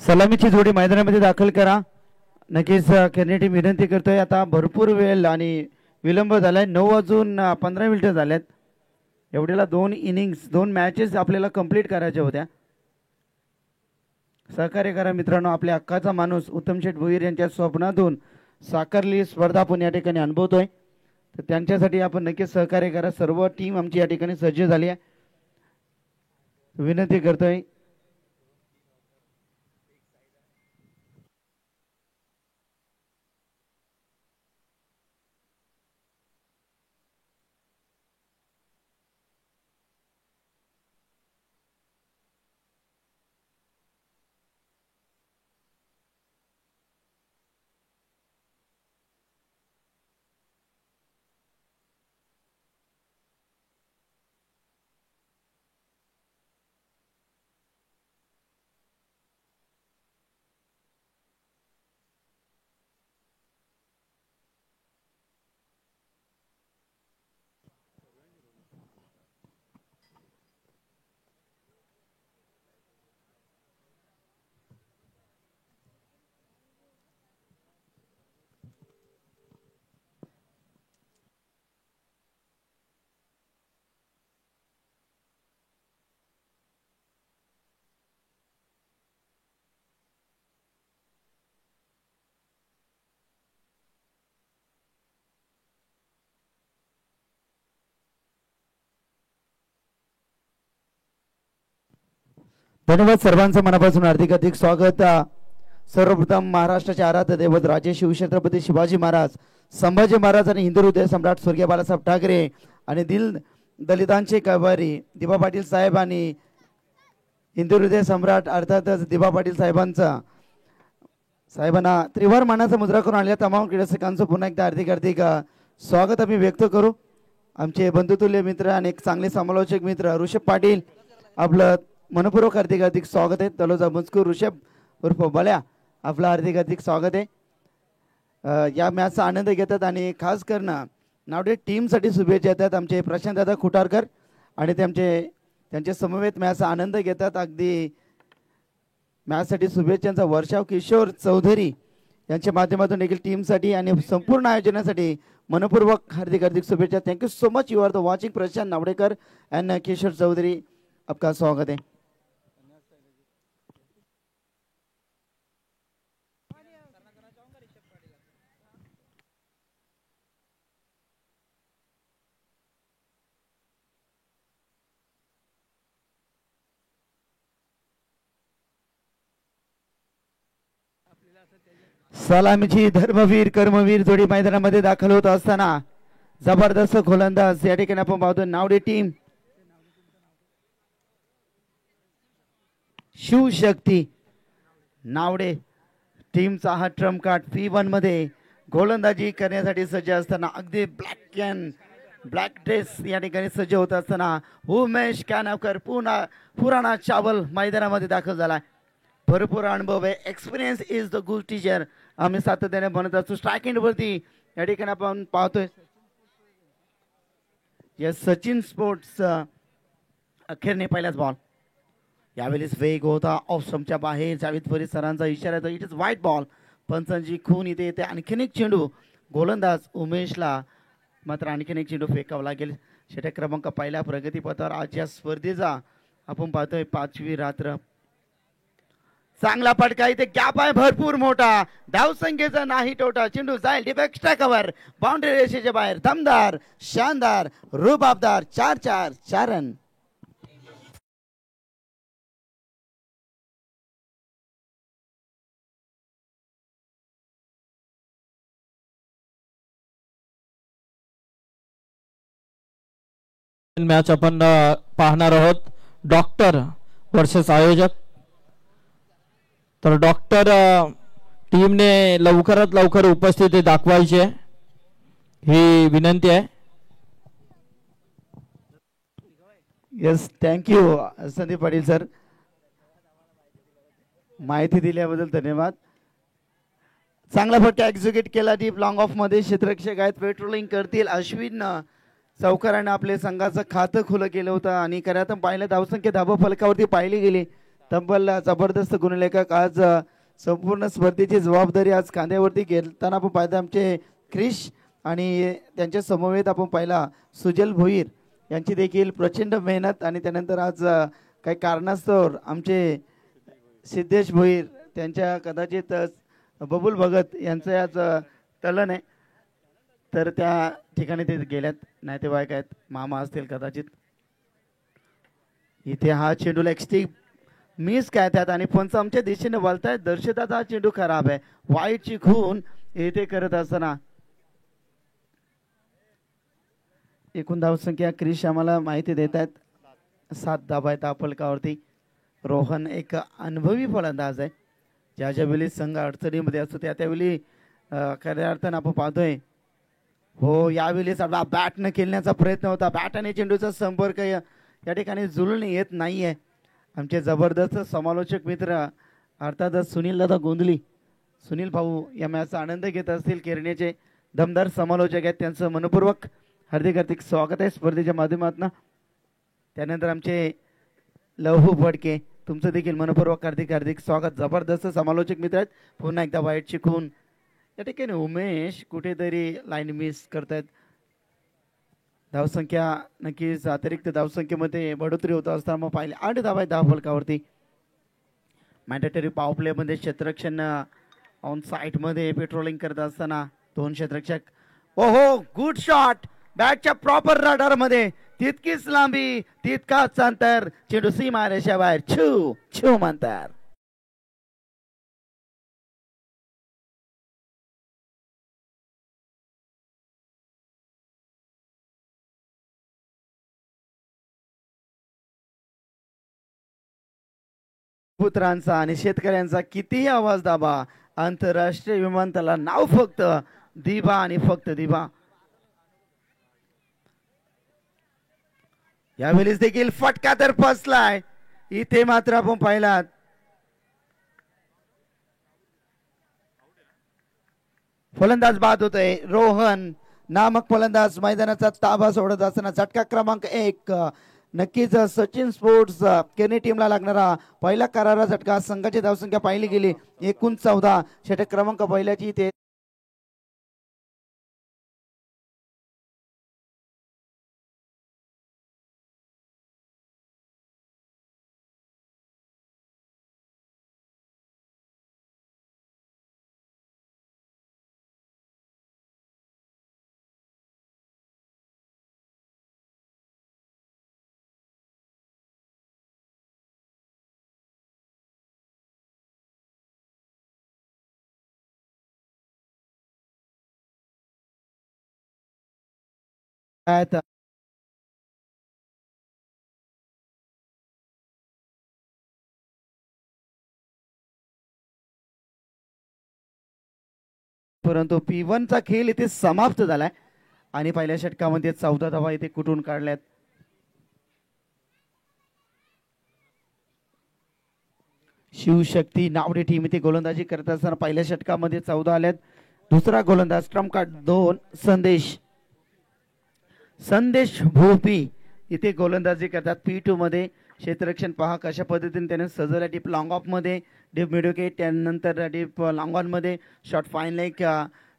सलामीची जोडी मैदानामध्ये दाखल करा. नक्कीच खेळणे टीम विनंती करतोय. आता भरपूर वेळ आणि विलंब झालाय. 9:15 झाल्यात. एवढ्याला 2 इनिंग्स 2 मॅचेस आपल्याला कंप्लीट करायच्या होत्या. सहकार्य करा मित्रांनो. आपल्या हक्काचा माणूस उत्तम शेठ भोईर यांच्या स्वप्नातून साकारली स्पर्धा आपण या ठिकाणी अनुभवतोय. तर त्यांच्यासाठी आपण नक्कीच सहकार्य करा. सर्व टीम आमची या ठिकाणी सज्ज झाली आहे. विनंती करतोय. धन्यवाद. सर्वांचं मनापासून हार्दिक स्वागत. सर्वप्रथम महाराष्ट्राचे आराध्य दैवत राजे शिवछत्रपती शिवाजी महाराज, संभाजी महाराज आणि हिंदू हृदय सम्राट स्वर्गीय बाळासाहेब ठाकरे आणि दलितांचे कवारी दिबा पाटील साहेब आणि हिंदू हृदय सम्राट अर्थातच दिबा पाटील साहेबांना त्रिवार मानाचा मुद्रा करून आलेल्या तमाम क्रीडारसिकांचं पुन्हा एकदा हार्दिक स्वागत आम्ही व्यक्त करू. आमचे बंधुतुल्य मित्र आणि एक चांगले समालोचक मित्र ऋषभ पाटील, आपलं मनपूर्वक हार्दिक स्वागत आहे. तलोजा मजकूर ऋषभ उर्फ बल्या, आपलं हार्दिक स्वागत आहे. या मॅचचा आनंद घेतात आणि खास करणं नावडे टीमसाठी शुभेच्छा येतात. आमचे प्रशांत दादा खुटारकर आणि त्यांचे समवेत मॅचचा आनंद घेतात. अगदी मॅचसाठी शुभेच्छांचा वर्षाव किशोर चौधरी यांच्या माध्यमातून देखील टीमसाठी आणि संपूर्ण आयोजनासाठी मनपूर्वक हार्दिक शुभेच्छा. Thank you so much. You are the watching Prashant Navdekar and Kishor Chaudhari, आपका स्वागत है. सलामीची धर्मवीर कर्मवीर जोडी मैदानामध्ये दाखल होत असताना जबरदस्त गोलंदाज या ठिकाणी आपण पाहतो. नावडे टीम शिवशक्ती नावडे टीमचा हा ट्रम्प कार्ड P1 मध्ये गोलंदाजी करण्यासाठी सज्ज असताना अगदी ब्लॅक ड्रेस या ठिकाणी सज्ज होत असताना उमेश कानावकर पुराणा चावल मैदानामध्ये दाखल झाला. भरपूर अनुभव आहे. Experience is the good teacher आम्ही सातत्याने बनत असतो. स्ट्रायकिंग वरती या ठिकाणी आपण पाहतोय सचिन स्पोर्ट्स अखेरने पहिलाच बॉल. यावेळेस वेग होता ऑफस्टंपच्या बाहेर. जावेद फरीद सरांचा इशारा येतो. It is white ball. पंचांची खून इथे येते. आणखीन एक चेंडू गोलंदाज उमेशला मात्र आणखीन एक चेंडू फेकावा लागेल. षटक क्रमांक पहिल्या प्रगतीपथावर आज या स्पर्धेचा आपण पाहतोय 5वी रात्र. चांगला फटका इथे गॅप आहे भरपूर मोठा. धावसंख्येचा नाही तोटा. चेंडू जाईल डीप एक्स्ट्रा कव्हर बाउंड्री रेषेच्या बाहेर. दमदार शानदार रुबाबदार 4 रन. मॅच आपण पाहणार आहोत. डॉक्टर वर्सेस आयोजक. तर डॉक्टर टीमने लवकरात लवकर उपस्थिती दाखवायची ही विनंती आहे. Yes, thank you Sandeep Patil sir, माहिती दिल्याबद्दल धन्यवाद. चांगला फटका एक्झिक्यूट केला. डीप लॉंग ऑफ मध्ये क्षेत्ररक्षक आहेत, पेट्रोलिंग करतील. अश्विन चौकाराने आपले संघाचं खातं खुलं केलं होतं आणि खऱ्यातून पाहिलं धावसंख्या धाबा फलकावरती पाहिली गेली तब्बल जबरदस्त गुणलेखक आज संपूर्ण स्पर्धेची जबाबदारी आज खांद्यावरती घेताना आपण पाहिलं आमचे क्रिश आणि त्यांच्या समवेत आपण पाहिला सुजल भोईर यांची देखील प्रचंड मेहनत आणि त्यानंतर आज काही कारणास्तव आमचे सिद्धेश भोईर त्यांच्या कदाचित बबुल भगत यांचं आज तलन आहे तर त्या ठिकाणी ते गेल्यात नातेवाईक आहेत मामा असतील कदाचित इथे हा चेंडूला एक्स्ट्रीम मिस काय त्यात आणि पंच आमच्या दिशेने वळतायत दर्शतात हा चेंडू खराब आहे वाईटची खून इथे करत असताना एकूण धावसंख्या क्रिश आम्हाला माहिती देत आहेत 7 धावा आहेत फलकावरती रोहन एक अनुभवी फलंदाज आहे ज्या ज्यावेळी संघ अडचणीमध्ये असतो त्यावेळी खऱ्या अर्थानं आपण पाहतोय हो यावेळी बॅट न खेळण्याचा प्रयत्न होता बॅट आणि चेंडूचा संपर्क या ठिकाणी जुळून येत नाहीये आमचे जबरदस्त समालोचक मित्र अर्थातच सुनील दादा गोंधली सुनील भाऊ या मॅचचा आनंद घेत असतील केरण्याचे दमदार समालोचक आहेत त्यांचं मनपूर्वक हार्दिक हार्दिक स्वागत आहे स्पर्धेच्या माध्यमातून त्यानंतर आमचे लहू फडके तुमचं देखील मनपूर्वक हार्दिक हार्दिक स्वागत जबरदस्त समालोचक मित्र आहेत पुन्हा एकदा वाईट शिकून या ठिकाणी उमेश कुठेतरी लाईन मिस करतायत धावसंख्या नक्कीच अतिरिक्त धावसंख्येमध्ये बढोतरी होत असताना मग पाहिले 8 धावा आहेत धाव फलकावरती मॅन्डेटरी पॉवर प्ले मध्ये क्षेत्ररक्षण ऑन साइट मध्ये पेट्रोलिंग करत असताना 2 क्षेत्ररक्षक ओहो गुड शॉट बॅटच्या प्रॉपर रडार मध्ये तितकीच लांबी तितकाच अंतर चेंडू सीमा रेषेबाहेर छू छू म्हणतात पुत्रांचा आणि शेतकऱ्यांचा कितीही आवाज दाबा आंतरराष्ट्रीय विमानतळाला नाव फक्त दिबा आणि फक्त दिबा यावेळेस देखील फटका तर फसलाय इथे मात्र आपण पाहिलात फलंदाज बाद होतोय रोहन नामक फलंदाज मैदानाचा ताबा सोडत असताना झटका क्रमांक 1 नक्कीच सचिन स्पोर्ट्स केनी टीमला लागणारा पहिला करारा झटका संघाची धावसंख्या पाहिली गेली एकूण 14 षटक क्रमांक पहिल्याची ते आहेत परंतु P1 चा खेळ इथे समाप्त झालाय आणि पहिल्या षटकामध्ये 14 धावा इथे कुठून काढल्यात शिवशक्ती नावडे टीम इथे गोलंदाजी करत असताना पहिल्या षटकामध्ये 14 आल्यात दुसरा गोलंदाज ट्रम्प कार्ड 2 संदेश भोपी इथे गोलंदाजी करतात P2 मध्ये क्षेत्ररक्षण पहा कशा पद्धतीने त्याने सजवल्या डीप लॉंग ऑफ मध्ये डीप मिडोकेट त्यानंतर डीप लॉंग ऑन मध्ये short fine leg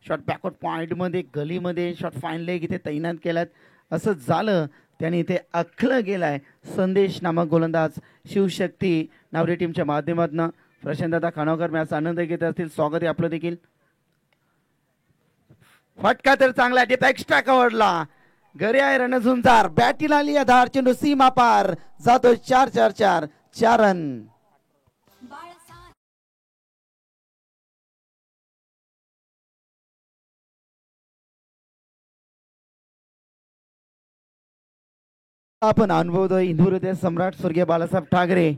short backward point मध्ये गलीमध्ये शॉर्ट फाईन लेग इथे तैनात केल्यात असं झालं त्याने इथे अखलं गेलाय संदेश नामक गोलंदाज शिवशक्ती नावरे टीमच्या माध्यमातून प्रशांतदादा खानोकर मॅच आनंद घेत असतील स्वागत आहे आपलं देखील फटका तर चांगला डीप एक्स्ट्रा कव्हरला घरी आहे रणझुंजार बॅटीला आली धार चेंडू सीमा पार जातो 4 रन आपण अनुभवतोय इंदूरचे सम्राट स्वर्गीय बाळासाहेब ठाकरे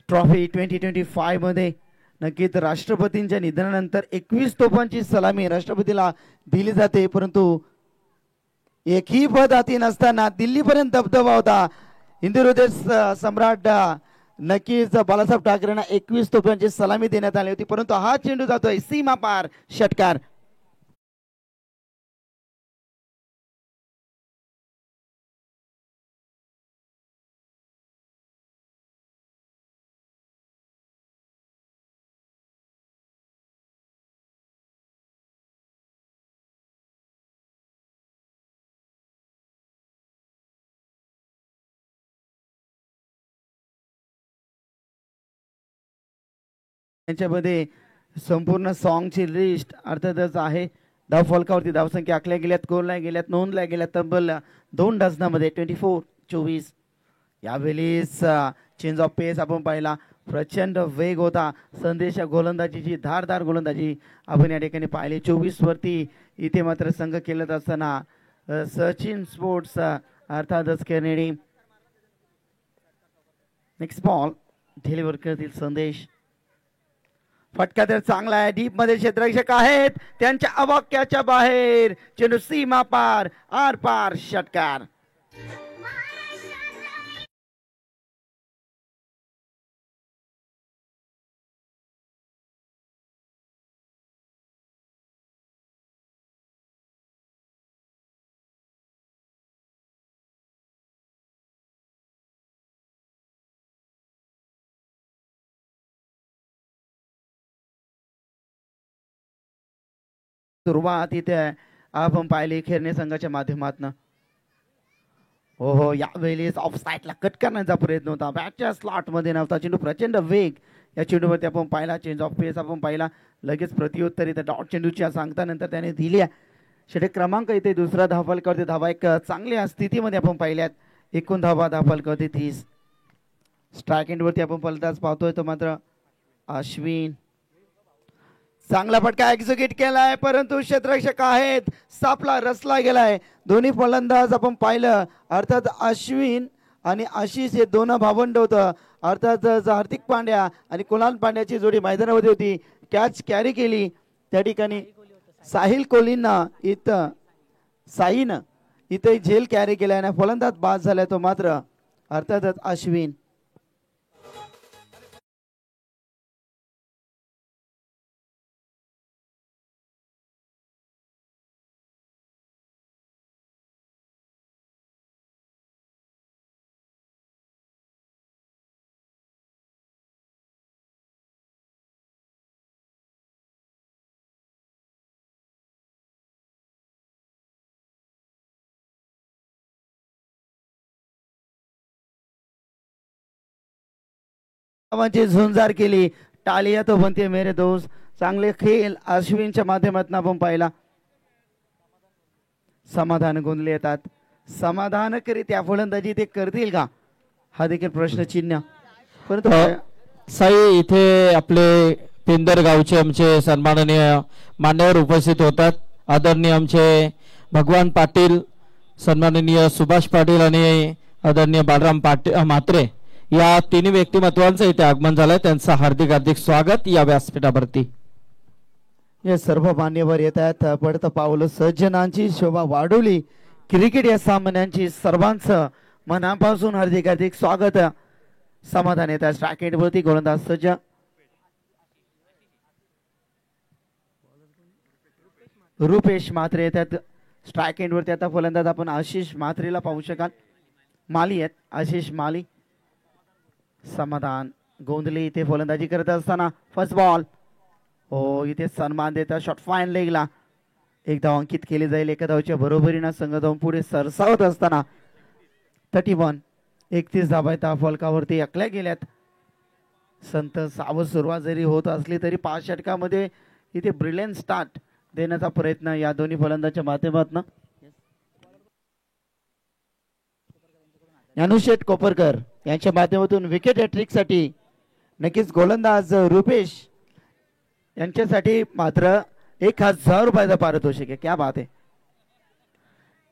ट्रॉफी 2025 मध्ये नक्कीच राष्ट्रपतींच्या निधनानंतर 21 तोफांची सलामी राष्ट्रपतीला दिली जाते परंतु एकही पद हाती नसताना दिल्लीपर्यंत दबदबा होता हिंदू हृदय सम्राट नक्कीच बाळासाहेब ठाकरेंना 21 तोफांची सलामी देण्यात आली होती परंतु हा चेंडू जातोय सीमा पार षटकार यांच्यामध्ये संपूर्ण सॉंगची लिस्ट अर्थातच आहे. धाव फलकावरती धावसंख्या आखल्या गेल्यात, कोरल्या गेल्यात, नोंदल्या गेल्यात तब्बल 2 डझनामध्ये 24-24. यावेळेस चेंज ऑफ पेस आपण पाहिला, प्रचंड वेग होता. संदेशा गोलंदाजीची धारदार गोलंदाजी आपण या ठिकाणी पाहिली. 24 वरती इथे मात्र संघ खेळत असताना सचिन स्पोर्ट्स अर्थातच केनेडी. नेक्स्ट बॉल डिलिव्हर करतील संदेश. फटका तर चांगला आहे, डीप मध्ये क्षेत्ररक्षक आहेत, त्यांच्या अवाक्याच्या बाहेर, चेंडू सीमा पार, आर पार, षटकार. सुरुवात इथे आपण पाहिली खेळणे संघाच्या माध्यमातून. हो यावेळेस ऑफ साईडला कट करण्याचा प्रयत्न होता, बॅटच्या स्लॉट मध्ये नव्हता चेंडू. प्रचंड वेग या चेंडूवरती आपण पाहिला. चेंज ऑफ पेस आपण पाहिला, लगेच प्रत्युत्तर इथे डॉट चेंडूच्या सांगतानंतर त्याने दिली. षटक क्रमांक इथे दुसरा धावफलकावरती धावा एक चांगल्या स्थितीमध्ये आपण पाहिल्यात. एकूण धावा धावफलकावरती 30. स्ट्राईक एंडवरती आपण फलंदाज पाहतोय तो मात्र अश्विन. चांगला फटका एक्झिक्यूट केलाय, परंतु क्षेत्ररक्षक आहेत, सापला रसला गेलाय. दोन्ही फलंदाज आपण पाहिलं, अर्थात अश्विन आणि आशिष हे दोन भावंड होतं. अर्थात हार्दिक पांड्या आणि कुणाल पांड्याची जोडी मैदानामध्ये होती. कॅच कॅरी केली त्या ठिकाणी साहिल कोहलींना, इथं साईनं इथे झेल कॅरी केल्याने फलंदाज बाद झालाय तो मात्र अर्थातच अश्विन. झुंजार केली, टालिया तो बनते मेरे दोस्त. चांगले खेळ अश्विनच्या माध्यमातून आपण पाहिला. समाधान गोंधले येतात, समाधानकरित्या फलंदाजी ते करतील का हा देखील प्रश्नचिन्ह. परंतु साई इथे आपले पिंदर गावचे आमचे सन्माननीय मान्यवर उपस्थित होतात. आदरणीय आमचे भगवान पाटील, सन्माननीय सुभाष पाटील आणि आदरणीय बालराम म्हात्रे या तिन्ही व्यक्तिमत्वांचं इथे आगमन झालंय. त्यांचं हार्दिक हार्दिक स्वागत या व्यासपीठावरती. या सर्व मान्यवर येत आहेत. पडतं पावलं सज्जनांची शोभा वाढवली. क्रिकेट या सामन्यांची सर्वांचं मनापासून हार्दिक हार्दिक स्वागत. समाधान येतात. स्ट्राईक वरती गोलंदाज सज्ज रुपेश म्हात्रे येतात. स्ट्राईक वरती आता फलंदाज आपण आशिष म्हात्रेला पाहू शकाल. माली आहेत, आशिष माली. समाधान गोंधले इथे फलंदाजी करत असताना फर्स्ट बॉल. हो इथे सन्मान देता शॉट फाईन लेगला. एक धाव अंकित केली जाईल. एका धावच्या बरोबरीनं संघ धावून पुढे सरसावत असताना 31 धावा त्या फलकावरती आखल्या गेल्यात. संत सावध सुरुवात जरी होत असली तरी 5 षटकामध्ये इथे ब्रिलियंट स्टार्ट देण्याचा प्रयत्न या दोन्ही फलंदाजाच्या माध्यमातून. ज्ञानुशेठ कोपरकर यांच्या माध्यमातून विकेट हॅट्रिक साठी नक्कीच गोलंदाज रुपेश यांच्यासाठी मात्र 1000 रुपयाचा पारितोषिक आहे. क्या बात आहे.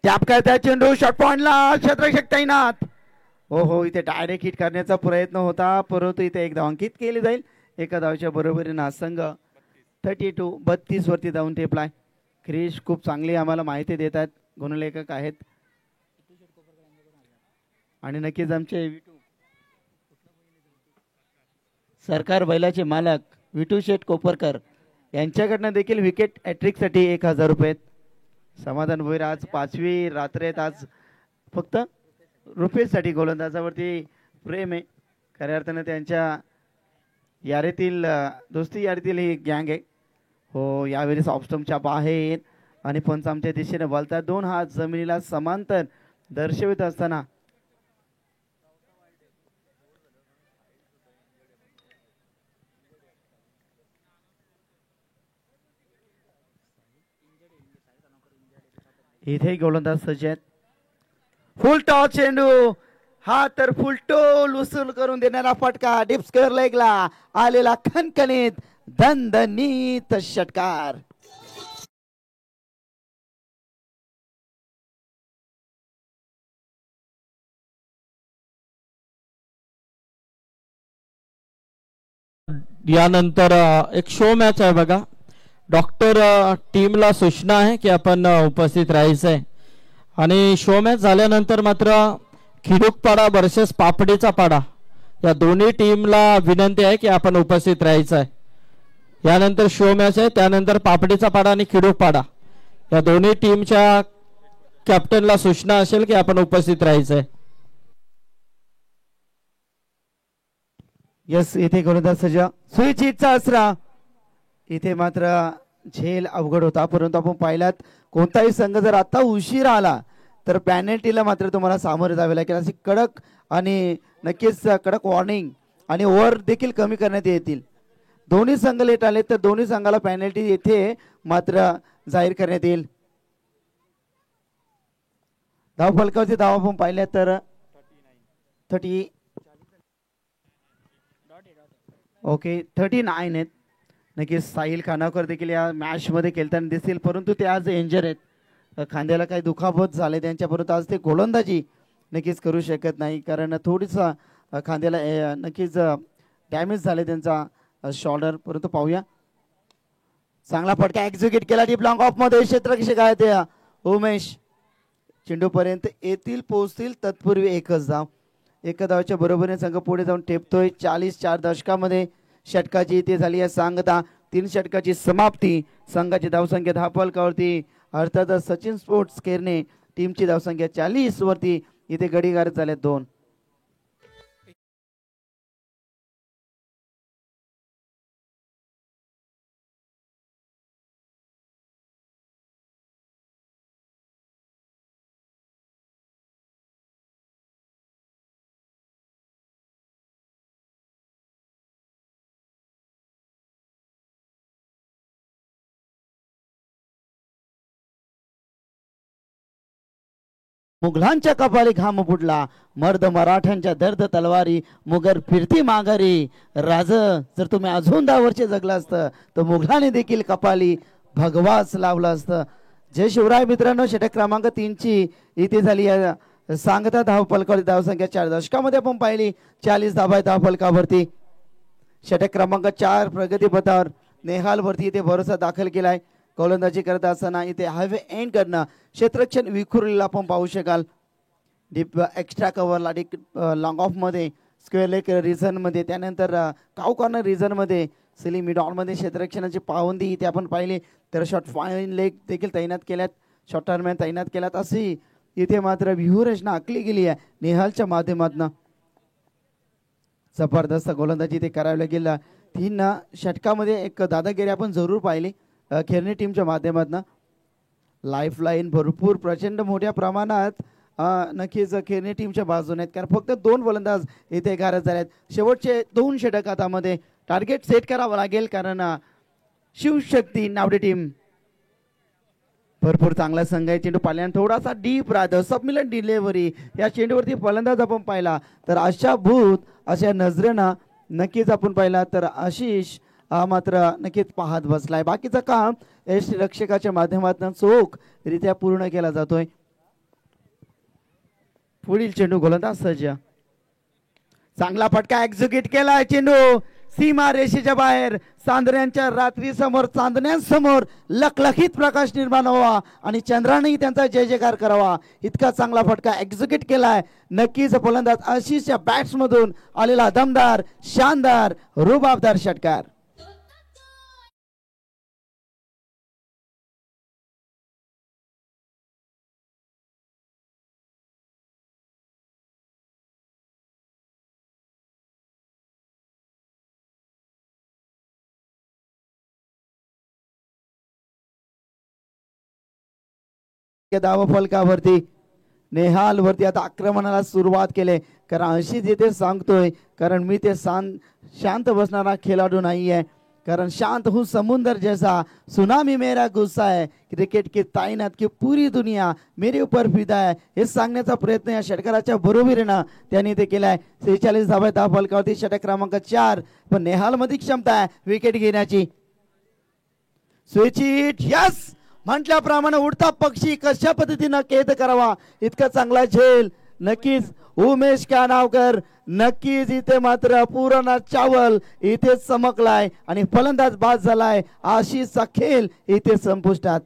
टॅप करता चेंडू शॉट पॉइंटला, क्षेत्ररक्षक तैनात. हो इथे डायरेक्ट हिट करण्याचा प्रयत्न होता, परंतु इथे एक धाव अंकित केली जाईल. एका धावच्या बरोबरीने संघ 32 वरती धावून टेपलाय. क्रिश खूप चांगली आम्हाला माहिती देतात, गुणलेखक आहेत. आणि नक्कीच आमचे सरकार बैलाचे मालक विटू शेठ कोपरकर यांच्याकडनं देखील विकेट हॅट्रिक साठी 1000 रुपये. समाधान भोईर आज 5वी रात्र आहेत. आज फक्त रुपयेसाठी गोलंदाजावरती प्रेम आहे. खऱ्या अर्थानं त्यांच्या यारीतील दोस्ती यारीतील ही गँग आहे. हो यावेळेस ऑफस्टमच्या बाहेर आणि पंच आमच्या दिशेने वळतात. 2 हात जमिनीला समांतर दर्शवित असताना इथे गोलंदाज सज्ज आहेत. फुल टॉस चेंडू हा तर फुलटोल उचल करून देणारा फटका डीप स्क्वेअर लेगला आलेला खणखणीत दणदणीत षटकार. यानंतर एक शो मॅच आहे बघा. डॉक्टर टीमला सूचना आहे की आपण उपस्थित राहायचं आहे आणि शो मॅच झाल्यानंतर मात्र खिडूकपाडा वर्सेस पापडीचा पाडा या दोन्ही टीमला विनंती आहे की आपण उपस्थित राहायचं आहे. यानंतर शो मॅच आहे, त्यानंतर पापडीचा पाडा आणि खिडूकपाडा या दोन्ही टीमच्या कॅप्टनला सूचना असेल की आपण उपस्थित राहायचं आहे. यस इथे गोलंदाज सज्ज सुईचितचा असरा. इथे मात्र झेल अवघड होता, परंतु आपण पाहिलात कोणताही संघ जर आता उशीर आला तर पॅनल्टीला मात्र तुम्हाला सामोरे जावे लागेल. अशी कडक आणि नक्कीच कडक वॉर्निंग आणि ओव्हर देखील कमी करण्यात येतील. दोन्ही संघ लेट आले तर दोन्ही संघाला पॅनल्टी येथे मात्र जाहीर करण्यात येईल. धाव फलकावरती धाव आपण पाहिल्या तर 39 आहेत. नक्कीच साहिल खानावकर देखील या मॅच मध्ये खेळताना दिसतील, परंतु ते आज इंजर आहेत. खांद्याला काही दुखापत झाले त्यांच्या, परंतु आज ते गोलंदाजी नक्कीच करू शकत नाही कारण थोडीसा खांद्याला नक्कीच डॅमेज झाले त्यांचा शोल्डर. परंतु पाहूया चांगला फटका एक्झिक्यूट केला डीप लॉंग ऑफ मध्ये. क्षेत्ररक्षक आहे ते उमेश चेंडू पर्यंत येतील पोहोचतील तत्पूर्वी एकच धाव. एका धावाच्या बरोबरीने संघ पुढे जाऊन टेपतोय. 44 दशकामध्ये षटकाची इथे झाली आहे सांगता. 3 षटकाची समाप्ती. संघाची धावसंख्या 10 फलकावरती. अर्थातच सचिन स्पोर्ट्स केरने टीमची धावसंख्या 40 वरती. इथे गडीगार झाले 2. मुघलांच्या कपाली घाम फुटला, मर्द मराठ्यांच्या दर्द तलवारी, मुगर फिरती माघारी. राज जर तुम्ही अजून 10 वर्षे जगला असतं तर मुघलाने देखील कपाली भगवाच लावलं असतं. जय शिवराय मित्रांनो. षटक क्रमांक 3 ची इथे झाली सांगता धाव फलकावरती. धावसंख्या 4 दशकामध्ये आपण पाहिली 40 धावा धाव फलकावरती. षटक क्रमांक 4 प्रगतीपथावर नेहाल वरती इथे भरोसा दाखल केलाय. गोलंदाजी करत असताना इथे हायवे एंड करणं क्षेत्ररक्षण विखुरलेलं आपण पाहू शकाल. डीप एक्स्ट्रा कव्हरला डीप लॉंग ऑफ मध्ये स्क्वेअर लेग रिझन मध्ये, त्यानंतर काऊ कॉर्नर रिझन मध्ये, सिली मिड ऑन मध्ये क्षेत्ररक्षणाची पावंदी इथे आपण पाहिली. तर शॉर्ट फाईन लेग देखील तैनात केल्यात, शॉर्ट टर्मॅन तैनात केल्यात. अशी इथे मात्र व्यूहरचना आखली गेली आहे नेहालच्या माध्यमातून. जबरदस्त गोलंदाजी इथे करायला गेला. 3 षटकामध्ये एक दादागिरी आपण जरूर पाहिली खेळणी टीमच्या माध्यमातून. लाईफ लाईन भरपूर प्रचंड मोठ्या प्रमाणात नक्कीच खेळणी टीमच्या बाजूने आहेत, कारण फक्त 2 गोलंदाज इथे गारद झाले आहेत. शेवटचे 2 षटक हातामध्ये टार्गेट सेट करावं लागेल, कारण शिवशक्ती नावडे टीम भरपूर चांगला संघ आहे. चेंडू पाल्याने थोडासा डीप राहतं. सबमिलन डिलेव्हरी या चेंडूवरती फलंदाज आपण पाहिला तर आशाभूत अशा नजरेनं नक्कीच आपण पाहिला तर आशिष मात्र नक्कीच पाहत बसलाय. बाकीचं काम यश रक्षकाच्या माध्यमातून चोखरित्या पूर्ण केला जातोय. पुढील चेंडू गोलंदाज सज्ज. चांगला फटका एक्झिक्यूट केलाय. चेंडू सीमा रेषेच्या बाहेर. चांदण्यांच्या रात्री समोर चांदण्यांसमोर लखलखीत प्रकाश निर्माण व्हावा आणि चंद्रानेही त्यांचा जय जयकार करावा इतका चांगला फटका एक्झिक्यूट केलाय. नक्कीच फलंदाज आशिषच्या बॅट्स मधून आलेला दमदार शानदार रुबाबदार षटकार. धाव फलकावरती नेहाल वरती आता आक्रमणाला सुरुवात केले. कारण अशी जिथे सांगतोय, कारण मी ते शांत बसणारा खेळाडू नाही आहे, कारण शांत हूँ समुंदर जैसा, सुनामी मेरा गुस्सा है, क्रिकेट की ताइनात की पूरी दुनिया मेरे ऊपर फिदा आहे, हे सांगण्याचा प्रयत्न या षटकाराच्या बरोबरीनं त्यांनी ते केलाय. 46 धावा धाव फलकावरती षटक क्रमांक 4. पण नेहाल मध्ये क्षमता आहे विकेट घेण्याची. स्विच इट यस म्हटल्याप्रमाणे उडता पक्षी कशा पद्धतीनं कैद करावा इतका चांगला झेल. नक्कीच उमेश कानावकर नक्कीच इथे मात्र पूर्ण चावल इथे चमकलाय आणि फलंदाज बाद झालाय. आशिषचा खेळ इथे संपुष्टात.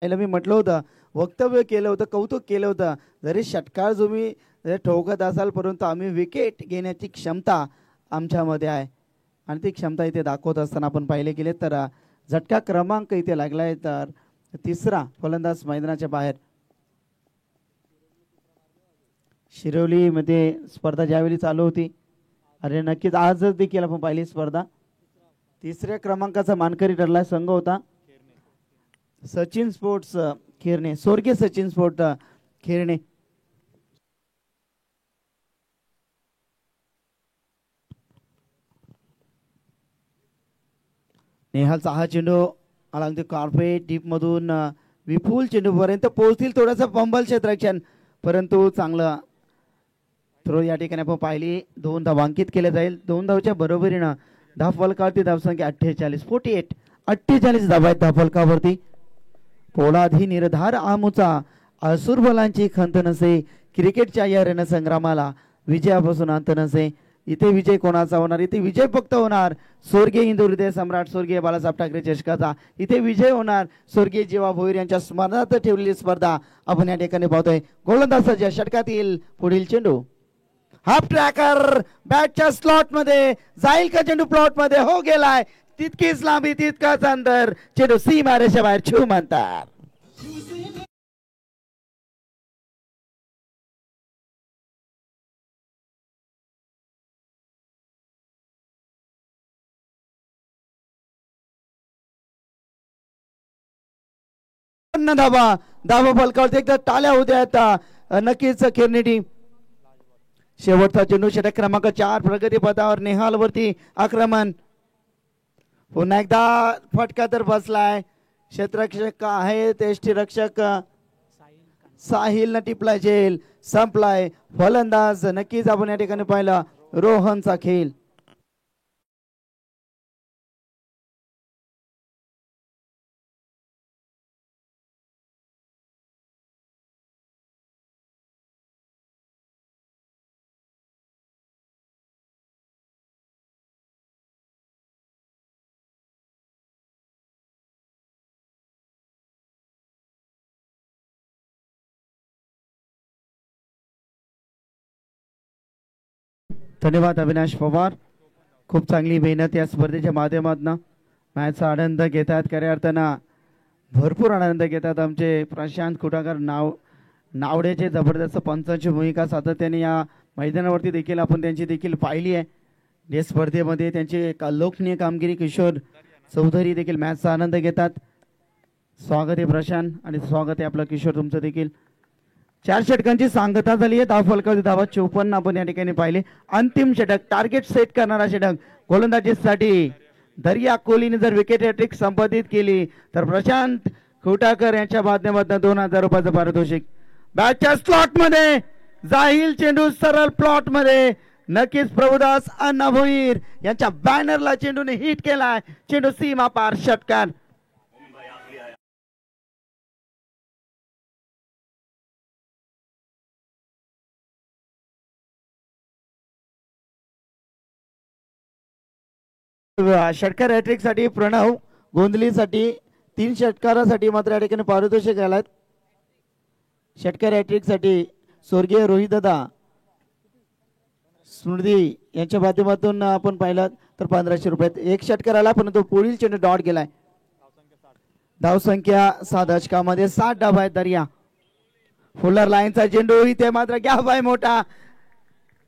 याला मी म्हटलं होतं, वक्तव्य केलं होतं, कौतुक केलं होतं, जरी षटकार तुम्ही ठोकत असाल परंतु आम्ही विकेट घेण्याची क्षमता आमच्यामध्ये आहे आणि ती क्षमता इथे दाखवत असताना आपण पाहिले गेले तर झटका क्रमांक इथे लागलाय तर तिसरा फलंदाज मैदानाच्या बाहेर. शिरोलीमध्ये स्पर्धा ज्यावेळी चालू होती अरे नक्कीच आजच देखील आपण पाहिली स्पर्धा. तिसऱ्या क्रमांकाचा मानकरी ठरला संघ होता सचिन स्पोर्ट्स खिरणे, स्वर्गीय सचिन स्पोर्ट खिरणे. नेहालचा हा चेंडू अलॉंग द कार्पेट डीप मधून विपुल चेंडू पर्यंत पोहोचतील. थोडासा पंबल क्षेत्ररक्षण परंतु चांगलं थ्रो या ठिकाणी आपण पाहिली. 2 धावांकित केले जाईल. 2 धावच्या बरोबरीनं धाव फलकावरती धावसंख्या 48 धावा आहेत धाव फलकावरती. पोळाद ही निर्धार आमुचा असुर बलांची खंत नसे, क्रिकेटच्या या रणसंग्रामाला विजयापासून अंत नसे. इथे विजय कोणाचा होणार? इथे विजय फक्त होणार स्वर्गीय हिंदू हृदय सम्राट स्वर्गीय बाळासाहेब ठाकरे चषकाचा. इथे विजय होणार स्वर्गीय जीवा भोईर यांच्या स्मरणार्थ ठेवलेली स्पर्धा आपण या ठिकाणी पाहतोय. गोलंदाजाच्या षटकातील पुढील चेंडू हाफ ट्रॅकर बॅटच्या स्लॉट मध्ये जाईल का चेंडू? प्लॉट मध्ये हो गेलाय. तितकीच लांबी तितकाच अंतर. चेंडू सीमा रेषा बाहेर छू म्हणतात. धावा धावा फलकावरती एकदा टाळ्या होत्या आता नक्कीच खिरणे टीम. शेवटचा चेंडू षटक क्रमांक 4 प्रगती पथावर नेहाल वरती आक्रमण. पुन्हा एकदा फटका तर बसलाय. क्षेत्ररक्षक आहे यष्टीरक्षक साहिल न टिपलाय झेल संपलाय. फलंदाज नक्कीच आपण या ठिकाणी पाहिला रोहनचा खेळ. धन्यवाद अविनाश पवार. खूप चांगली मेहनत या स्पर्धेच्या माध्यमातून मॅचचा आनंद घेतात. खऱ्या अर्थानं भरपूर आनंद घेतात आमचे प्रशांत खुटाकर नावड्याचे जबरदस्त पंचांची भूमिका सातत्याने या मैदानावरती देखील आपण त्यांची देखील पाहिली आहे. या स्पर्धेमध्ये त्यांची एक अलोकनीय कामगिरी. किशोर चौधरी देखील मॅचचा आनंद घेतात. स्वागत आहे प्रशांत आणि स्वागत आहे आपलं किशोर तुमचं देखील. 4 षटकांची सांगता झाली आहे. धाव फलकावरती धावा 54 आपण या ठिकाणी पाहिले. अंतिम षटक टार्गेट सेट करणारा षटक गोलंदाजीसाठी दर्या कोहलीने जर विकेट हॅट्रिक संपादित केली तर प्रशांत खुटाकर यांच्या माध्यमातून 2000 रुपयाचं पारितोषिक. बॅटच्या स्लॉट मध्ये जाईल चेंडू सरळ प्लॉट मध्ये. नक्कीच प्रभुदास अण्णा भोईर यांच्या बॅनरला चेंडूने हिट केलाय. चेंडू सीमा पार षटकार. षटकार हॅट्रिक साठी प्रणव गोंधलीसाठी 3 षटकारासाठी मात्र या ठिकाणी पारितोषिक आलात. षटकार हॅट्रिक साठी स्वर्गीय रोहित दादा स्मृती यांच्या माध्यमातून आपण पाहिलं तर 1500 रुपयात एक षटकार आला, परंतु पुढील चेंडू डॉट गेलाय. धावसंख्या 7 दशकामध्ये 7 डाव आहेत. दर्या फुलर लाईनचा चेंडू इथे मात्र गॅप आहे मोठा.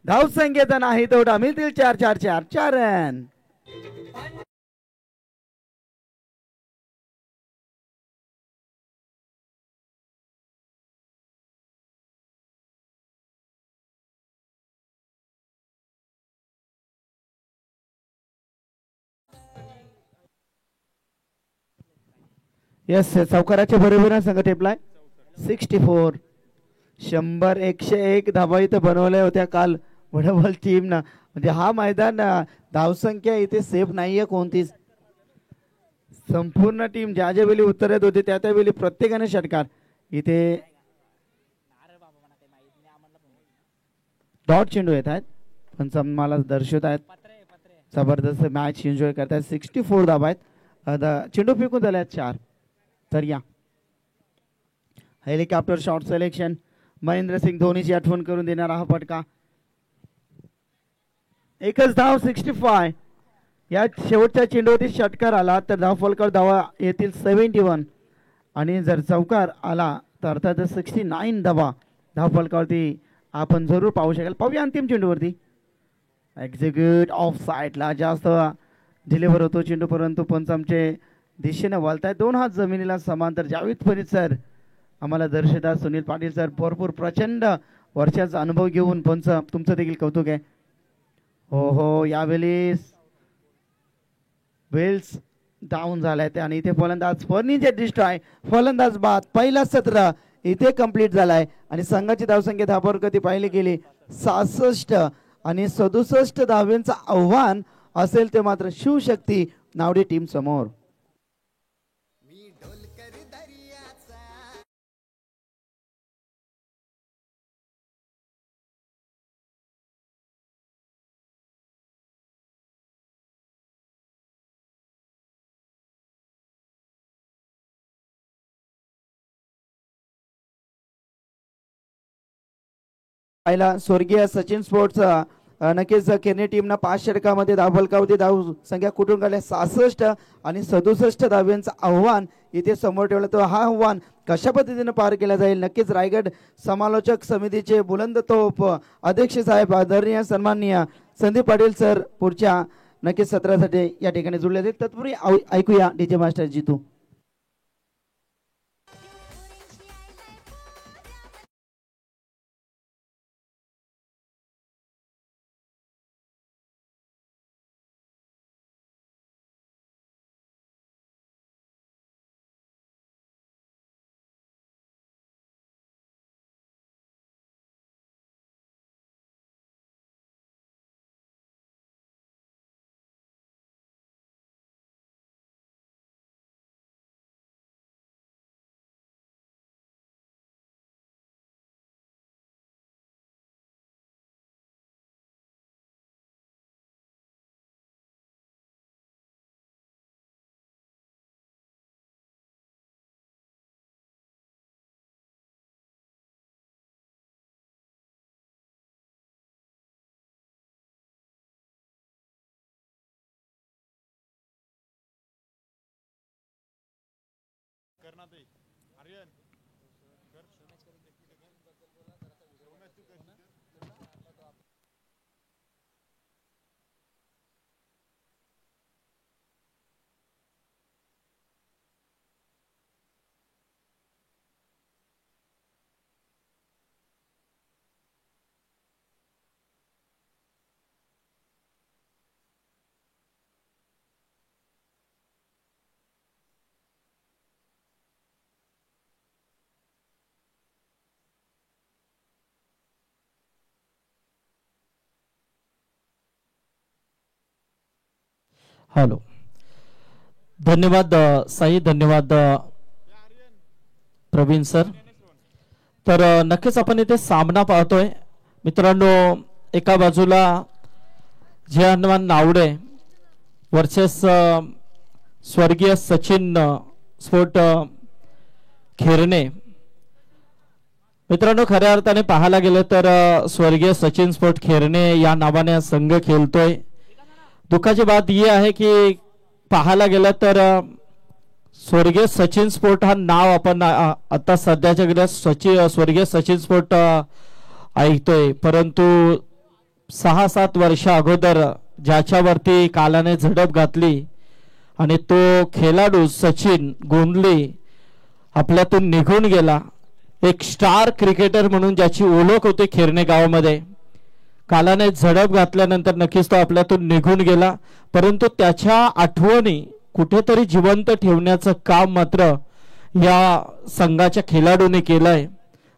धावसंख्येचा नाही तोटा, मिळतील 4 रन. येस सावकाराच्या बरोबर संघ टेपलाय 64. 100 101 धाबा इथं बनवल्या होत्या काल वडबॉल टीमनं. म्हणजे हा मैदान धावसंख्या इथे सेफ नाहीये कोणतीच. संपूर्ण टीम ज्या ज्या वेळी उत्तर येत होती त्या वेळी प्रत्येकाने षटकार. इथे डॉट चेंडू येत आहेत पण मला दर्शवत आहेत जबरदस्त मॅच एन्जॉय करतायत. 64 धाबा आहेत. चेंडू फेकून झाले आहेत 4. तर या हेलिकॉप्टर शॉट सिलेक्शन महेंद्रसिंग धोनीची आठवण करून देणारा हा फटका. एकच धाव 65. या शेवटच्या चेंडूवरती षटकार आला तर धाव फलकावर धावा येतील 71 आणि जर चौकार आला तर अर्थात 69 धाव फलकावरती आपण जरूर पाहू शकाल. पाहूया अंतिम चेंडूवरती एक्झिक्यूट ऑफ साईडला जास्त डिलिव्हर होतो चेंडू, परंतु पंच आमचे दिशेने वळताय. 2 हात जमिनीला समांतर. जावेद फरीद सर आम्हाला दर्शवतात. सुनील पाटील सर भरपूर प्रचंड वर्षाचा अनुभव घेऊन पंच तुमचं देखील कौतुक आहे. हो यावेळी वेल्स डाऊन झालाय आणि इथे फलंदाज फर्निचर डिस्ट्रॉय. फलंदाज बाद. पहिला सत्र इथे कंप्लीट झालाय आणि संघाची धावसंख्या धाबावर कधी पाहिली गेली 66 आणि 67 धाव्यांचं आव्हान असेल ते मात्र शिवशक्ती नावडे टीम समोर. पहिला स्वर्गीय सचिन स्पोर्ट्स नक्कीच केरने टीमनं 5 षटकामध्ये धाव फलकावरती धाव संख्या कुठून काढल्या 66 आणि 67 धाव्यांचं आव्हान इथे समोर ठेवलं. तर हा आव्हान कशा पद्धतीने पार केला जाईल नक्कीच रायगड समालोचक समितीचे बुलंद तोप अध्यक्ष साहेब आदरणीय सन्माननीय संदीप पाटील सर पुढच्या नक्कीच सत्रासाठी या ठिकाणी जुळले आहेत. तत्पूर्वी ऐकूया डीजे मास्टर जितू. हॅलो धन्यवाद साई. धन्यवाद प्रवीण सर. तर नक्कीच आपण इथे सामना पाहतोय मित्रांनो. एका बाजूला जे हनुमान नावडे वर्सेस स्वर्गीय सचिन स्पोर्ट खेरणे. मित्रांनो, खऱ्या अर्थाने पाहायला गेलं तर स्वर्गीय सचिन स्पोर्ट खेरणे या नावाने हा संघ खेळतोय. दुःखाची बात ही आहे की पाहायला गेलं तर स्वर्गीय सचिन स्पोर्ट हा नाव आपण आता सध्याच्या घडीला स्वर्गीय सचिन स्पोर्ट ऐकतोय, परंतु 6-7 वर्ष अगोदर ज्याच्यावरती कालाने झडप घातली आणि तो खेळाडू सचिन गोंधली आपल्यातून निघून गेला. एक स्टार क्रिकेटर म्हणून ज्याची ओळख होती खेरणे गावामध्ये, कालाने झडप घातल्यानंतर नक्कीच तो आपल्यातून निघून गेला, परंतु त्याच्या आठवणी कुठेतरी जिवंत ठेवण्याचं काम मात्र या संघाच्या खेळाडूने केलंय.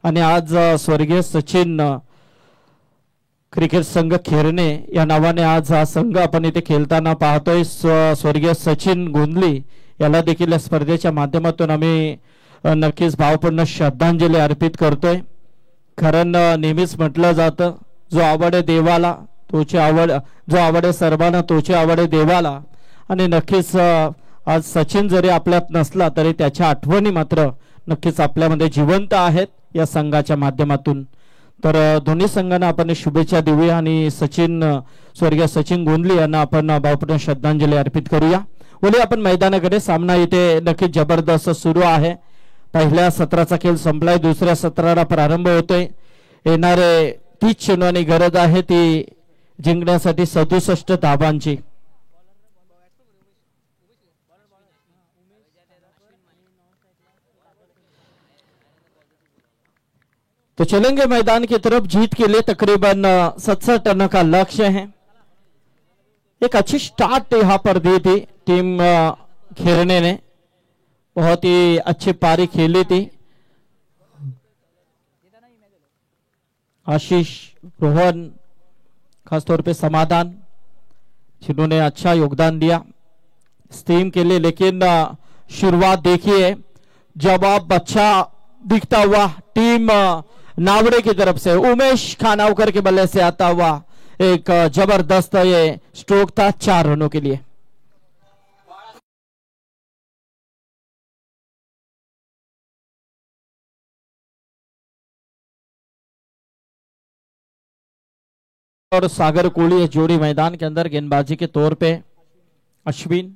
आणि आज स्वर्गीय सचिन क्रिकेट संघ खेरणे या नावाने आज हा संघ आपण इथे खेळताना पाहतोय. स्वर्गीय सचिन गोंधली याला देखील या स्पर्धेच्या माध्यमातून आम्ही नक्कीच भावपूर्ण श्रद्धांजली अर्पित करतोय. कारण नेहमीच म्हटलं जातं, जो आवडे देवाला तोची आवड, जो आवडे सर्वांना तोची आवडे देवाला. आणि नक्कीच आज सचिन जरी आपल्यात नसला तरी त्याच्या आठवणी मात्र नक्कीच आपल्यामध्ये जिवंत आहेत या संघाच्या माध्यमातून. तर दोन्ही संघांना आपण शुभेच्छा देऊया आणि स्वर्गीय सचिन गोंधली यांना आपण भावपूर्ण श्रद्धांजली अर्पित करूया. बोलूया आपण मैदानाकडे. सामना इथे नक्कीच जबरदस्त सुरू आहे. पहिल्या सत्राचा खेळ संपलाय, दुसऱ्या सत्राला प्रारंभ होतोय. येणारे 30 चेंडूंची गरज आहे ती जिंकण्यासाठी 67 धावांची. तो चलेंगे मैदान की तरफ. जीत के लिए तकरीबन 67 रनों का लक्ष्य है. एक अच्छी स्टार्ट यहाँ पर दी थी टीम खेरने ने, बहुत ही अच्छी पारी खेली थी. आशीष, रोहन, खासतौर पे समाधान, जिन्होंने अच्छा योगदान दिया इस टीम के लिए. लेकिन शुरुआत देखिए, जवाब अच्छा दिखता हुआ टीम नावड़े की तरफ से उमेश खानावकर के बल्ले से आता हुआ एक जबरदस्त ये स्ट्रोक था 4 रनों के लिए. और सागर कोहली जोड़ी मैदान के अंदर गेंदबाजी के तौर पे. अश्विन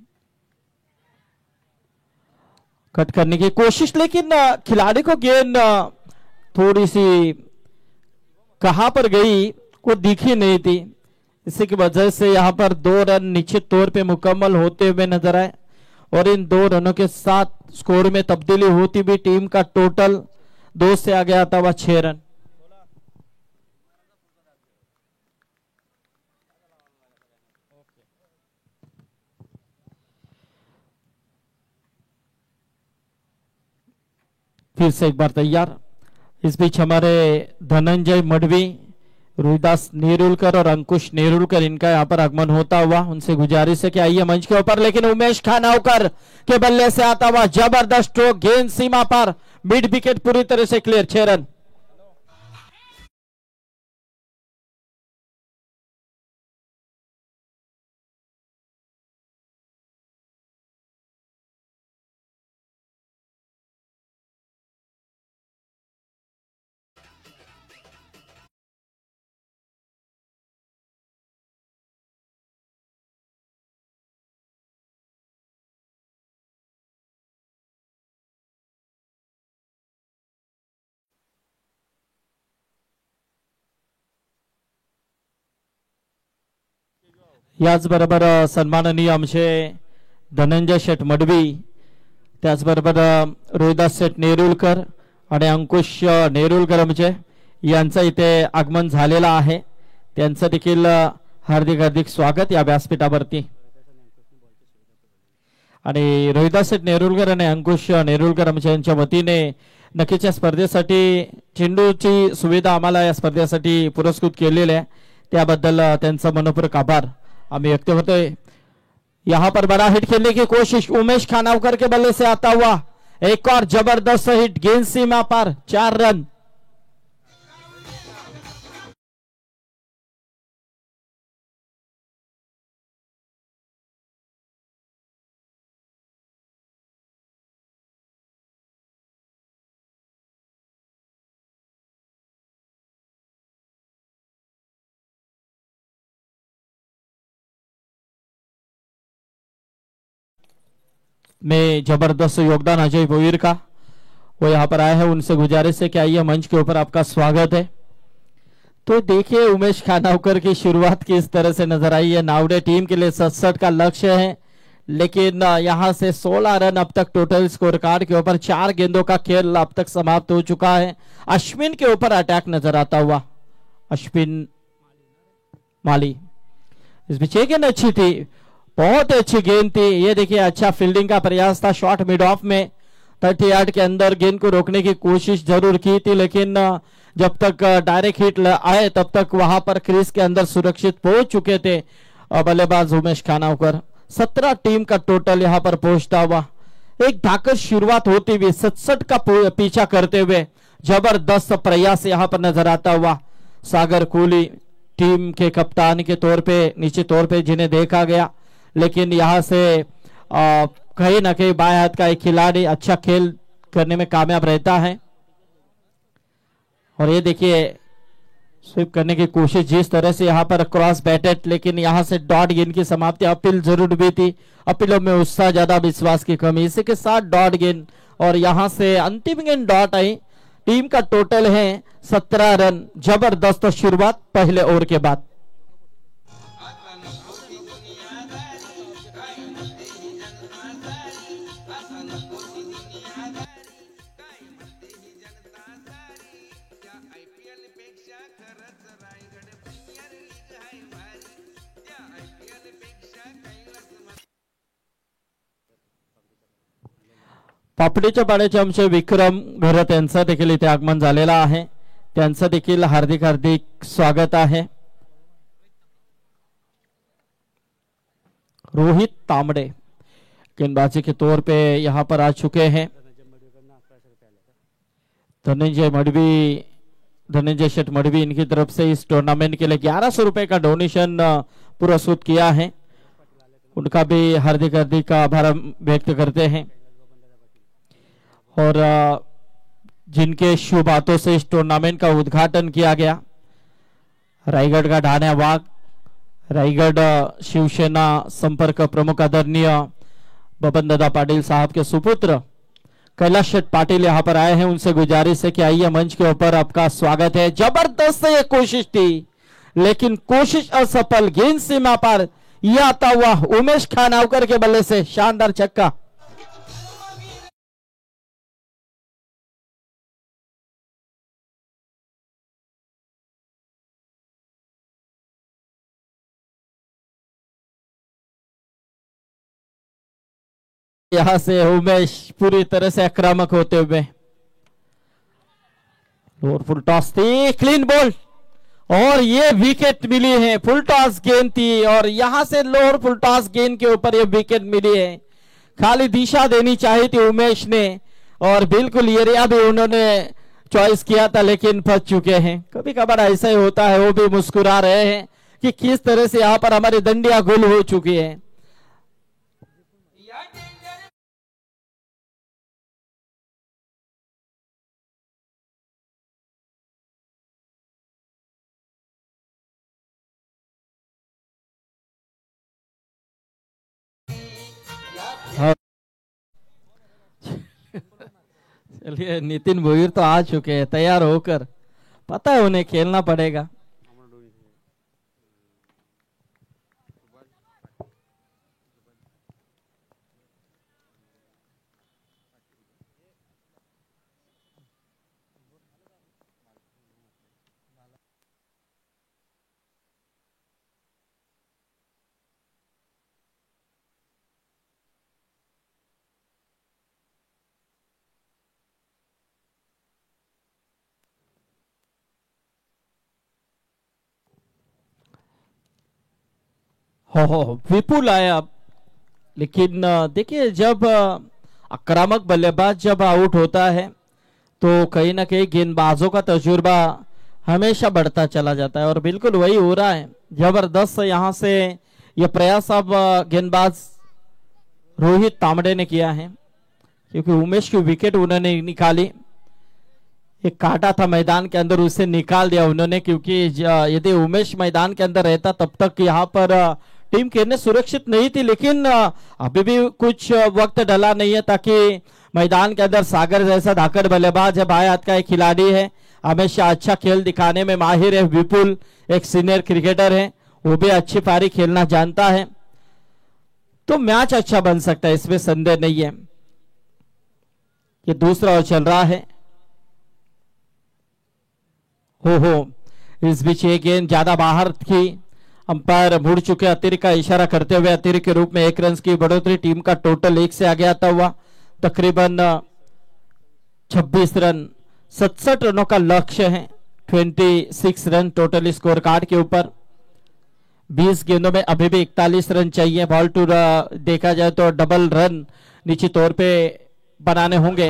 कट करने की कोशिश, लेकिन खिलाड़ी को गेंद थोड़ी सी कहां पर गई वो दिखी नहीं थी. इसी की वजह से यहां पर 2 रन निश्चित तौर पे मुकम्मल होते हुए नजर आए और इन 2 रनों के साथ स्कोर में तब्दीली होती भी टीम का टोटल 2 से आ गया था वह 6 रन. फिर से एक बार तैयार. इस बीच हमारे धनंजय मडवी, रोहिदास नेरुलकर और अंकुश नेरुलकर, इनका यहाँ पर आगमन होता हुआ. उनसे गुजारिश है कि आइए मंच के ऊपर. लेकिन उमेश खानावकर के बल्ले से आता हुआ जबरदस्त स्ट्रोक, गेंद सीमा पर, मिड विकेट पूरी तरह से क्लियर. 6 रन. याचबरोबर सन्माननीय आमचे धनंजय शेठ मडवी, त्याचबरोबर रोहिदास शेठ नेरुलकर आणि अंकुश नेरुलकर आमचे यांचं इथे आगमन झालेलं आहे. त्यांचं देखील हार्दिक हार्दिक स्वागत या व्यासपीठावरती. आणि रोहिदास शेठ नेरुलकर आणि अंकुश नेरुलकर आमच्या यांच्या वतीने नक्कीच या स्पर्धेसाठी चेंडूची सुविधा आम्हाला या स्पर्धेसाठी पुरस्कृत केलेली आहे, त्याबद्दल त्यांचा मनपूर्वक आभार आम्ही व्यक्त करतोय. यहाँ पर बड़ा हिट खेलने की कोशिश उमेश खानावकर के बल्ले से आता हुआ एक और जबरदस्त हिट, गेंद सीमा पर, 4 रन. में जबरदस्त योगदान अजय भोईर का, वो यहाँ पर आए हैं। उनसे गुजारिश है कि आइए मंच के ऊपर, आपका स्वागत है। तो देखिए उमेश खानावकर की शुरुआत किस तरह से नजर आई है। नावड़े टीम के लिए 67 का लक्ष्य है, लेकिन यहां से 16 रन अब तक टोटल स्कोर कार्ड के ऊपर। 4 गेंदों का खेल अब तक समाप्त हो चुका है। अश्विन के ऊपर अटैक नजर आता हुआ, अश्विन माली। इस बीच एक गेंद अच्छी थी, बहुत अच्छी गेंद थी। ये देखिए अच्छा फील्डिंग का प्रयास था। शॉट मिड ऑफ में 30 यार्ड के अंदर गेंद को रोकने की कोशिश जरूर की थी, लेकिन जब तक डायरेक्ट हिट आए तब तक वहां पर क्रीज के अंदर सुरक्षित पहुंच चुके थे बल्लेबाज उमेश खानावकर। 17 टीम का टोटल यहां पर पहुंचता हुआ, एक धाकड़ शुरुआत होती हुई 67 का पीछा करते हुए जबरदस्त प्रयास यहां पर नजर आता हुआ। सागर कोहली टीम के कप्तान के तौर पे, निश्चित तौर पे जिन्हें देखा गया, लेकिन यहां से कहीं ना कहीं बाएं हाथ का एक खिलाड़ी अच्छा खेल करने में कामयाब रहता है। और ये देखिए स्वीप करने की कोशिश, जिस तरह से यहाँ पर क्रॉस बैटेड, लेकिन यहाँ से डॉट गेंद की समाप्ति। अपील जरूर भी थी, अपीलों में उत्साह ज्यादा, विश्वास की कमी। इसी के साथ डॉट गेंद और यहाँ से अंतिम गेंद डॉट आई। टीम का टोटल है 17 रन। जबरदस्त शुरुआत पहले ओवर के बाद। पापडीच्या पाड्याचे आमचे विक्रम घरत यांचं देखील इथे आगमन झालेलं आहे, त्यांचं देखील हार्दिक हार्दिक स्वागत आहे। रोहित तांबड़े गेंदबाजी के तौर पे यहाँ पर आ चुके हैं। धनंजय शेठ मडवी इनकी तरफ से इस टूर्नामेंट के लिए 1100 रुपए का डोनेशन पुरस्कृत किया है, उनका भी हार्दिक हार्दिक आभार व्यक्त करते हैं। और जिनके शुभ हाथों से इस टूर्नामेंट का उद्घाटन किया गया, रायगढ़ का ढाण्या वाघ, रायगढ़ शिवसेना संपर्क प्रमुख आदरणीय बबन दादा पाटिल साहब के सुपुत्र कैलाश शेठ पाटिल यहाँ पर आए हैं। उनसे गुजारिश है कि आइए मंच के ऊपर, आपका स्वागत है। जबरदस्त ये कोशिश थी, लेकिन कोशिश असफल। गेंद सीमा पर यह आता हुआ उमेश खानावकर के बल्ले से शानदार छक्का। यहां से उमेश पूरी तरह से आक्रामक होते हुए लोअर फुल टॉस थी, क्लीन बॉल और ये विकेट मिली है। फुल टॉस गेंद थी और यहां से लोअर फुल टॉस गेंद के ऊपर ये विकेट मिली है। खाली दिशा देनी चाहिए थी उमेश ने और बिल्कुल एरिया भी उन्होंने चॉइस किया था, लेकिन फंस चुके हैं। कभी कभार ऐसा ही होता है। वो भी मुस्कुरा रहे हैं कि किस तरह से यहां पर हमारी दंडिया गुल हो चुकी है। चलिए नितिन भोईर तो आ चुके हैं तैयार होकर, पता है उन्हें खेलना पड़ेगा। हो विपुल आया, लेकिन देखिए जब आक्रामक बल्लेबाज जब आउट होता है तो कहीं ना कहीं गेंदबाजों का तजुर्बा हमेशा बढ़ता चला जाता है और बिल्कुल वही हो रहा है। जबरदस्त यहां से यह प्रयास अब गेंदबाज रोहित तांबड़े ने किया है, क्योंकि उमेश की विकेट उन्होंने निकाली। एक काटा था मैदान के अंदर, उसे निकाल दिया उन्होंने, क्योंकि यदि उमेश मैदान के अंदर रहता तब तक यहाँ पर टीम खेलने सुरक्षित नहीं थी, लेकिन अभी भी कुछ वक्त डला नहीं है ताकि मैदान के अंदर सागर जैसा धाकड़ बल्लेबाज है, बाएं हाथ का एक खिलाड़ी है, हमेशा अच्छा खेल दिखाने में माहिर है। विपुल एक सीनियर क्रिकेटर है, वो भी अच्छी पारी खेलना जानता है, तो मैच अच्छा बन सकता है, इसमें संदेह नहीं है। ये दूसरा ओवर चल रहा है। हो इस बीच ये गेंद ज्यादा बाहर थी, अंपायर मुड़ चुके, अतिरिक्त का इशारा करते हुए अतिरिक्त के रूप में 1 रन की बढ़ोतरी, टीम का टोटल 1 से आगे आता हुआ तकरीबन 26 रन, 67 रनों का लक्ष्य है, 26 रन टोटल स्कोर कार्ड के ऊपर। 20 गेंदों में अभी भी 41 रन चाहिए। बॉल टू देखा जाए तो डबल रन निश्चित तौर पे बनाने होंगे,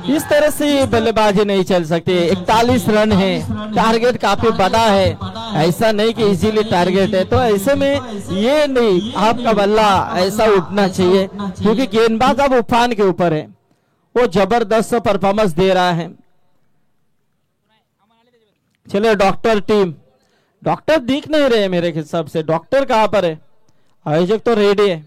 इस तरह से बल्लेबाजी नहीं चल सकती। 41 रन है, टारगेट काफी बड़ा है, ऐसा नहीं कि इजीली टारगेट है, तो ऐसे में ये नहीं आपका बल्ला ऐसा उठना चाहिए, क्योंकि गेंदबाज अब उफान के ऊपर है, वो जबरदस्त परफॉर्मेंस दे रहा है। चलिए डॉक्टर टीम, डॉक्टर दिख नहीं रहे मेरे हिसाब से, डॉक्टर कहां पर है? आयोजक तो रेडी है।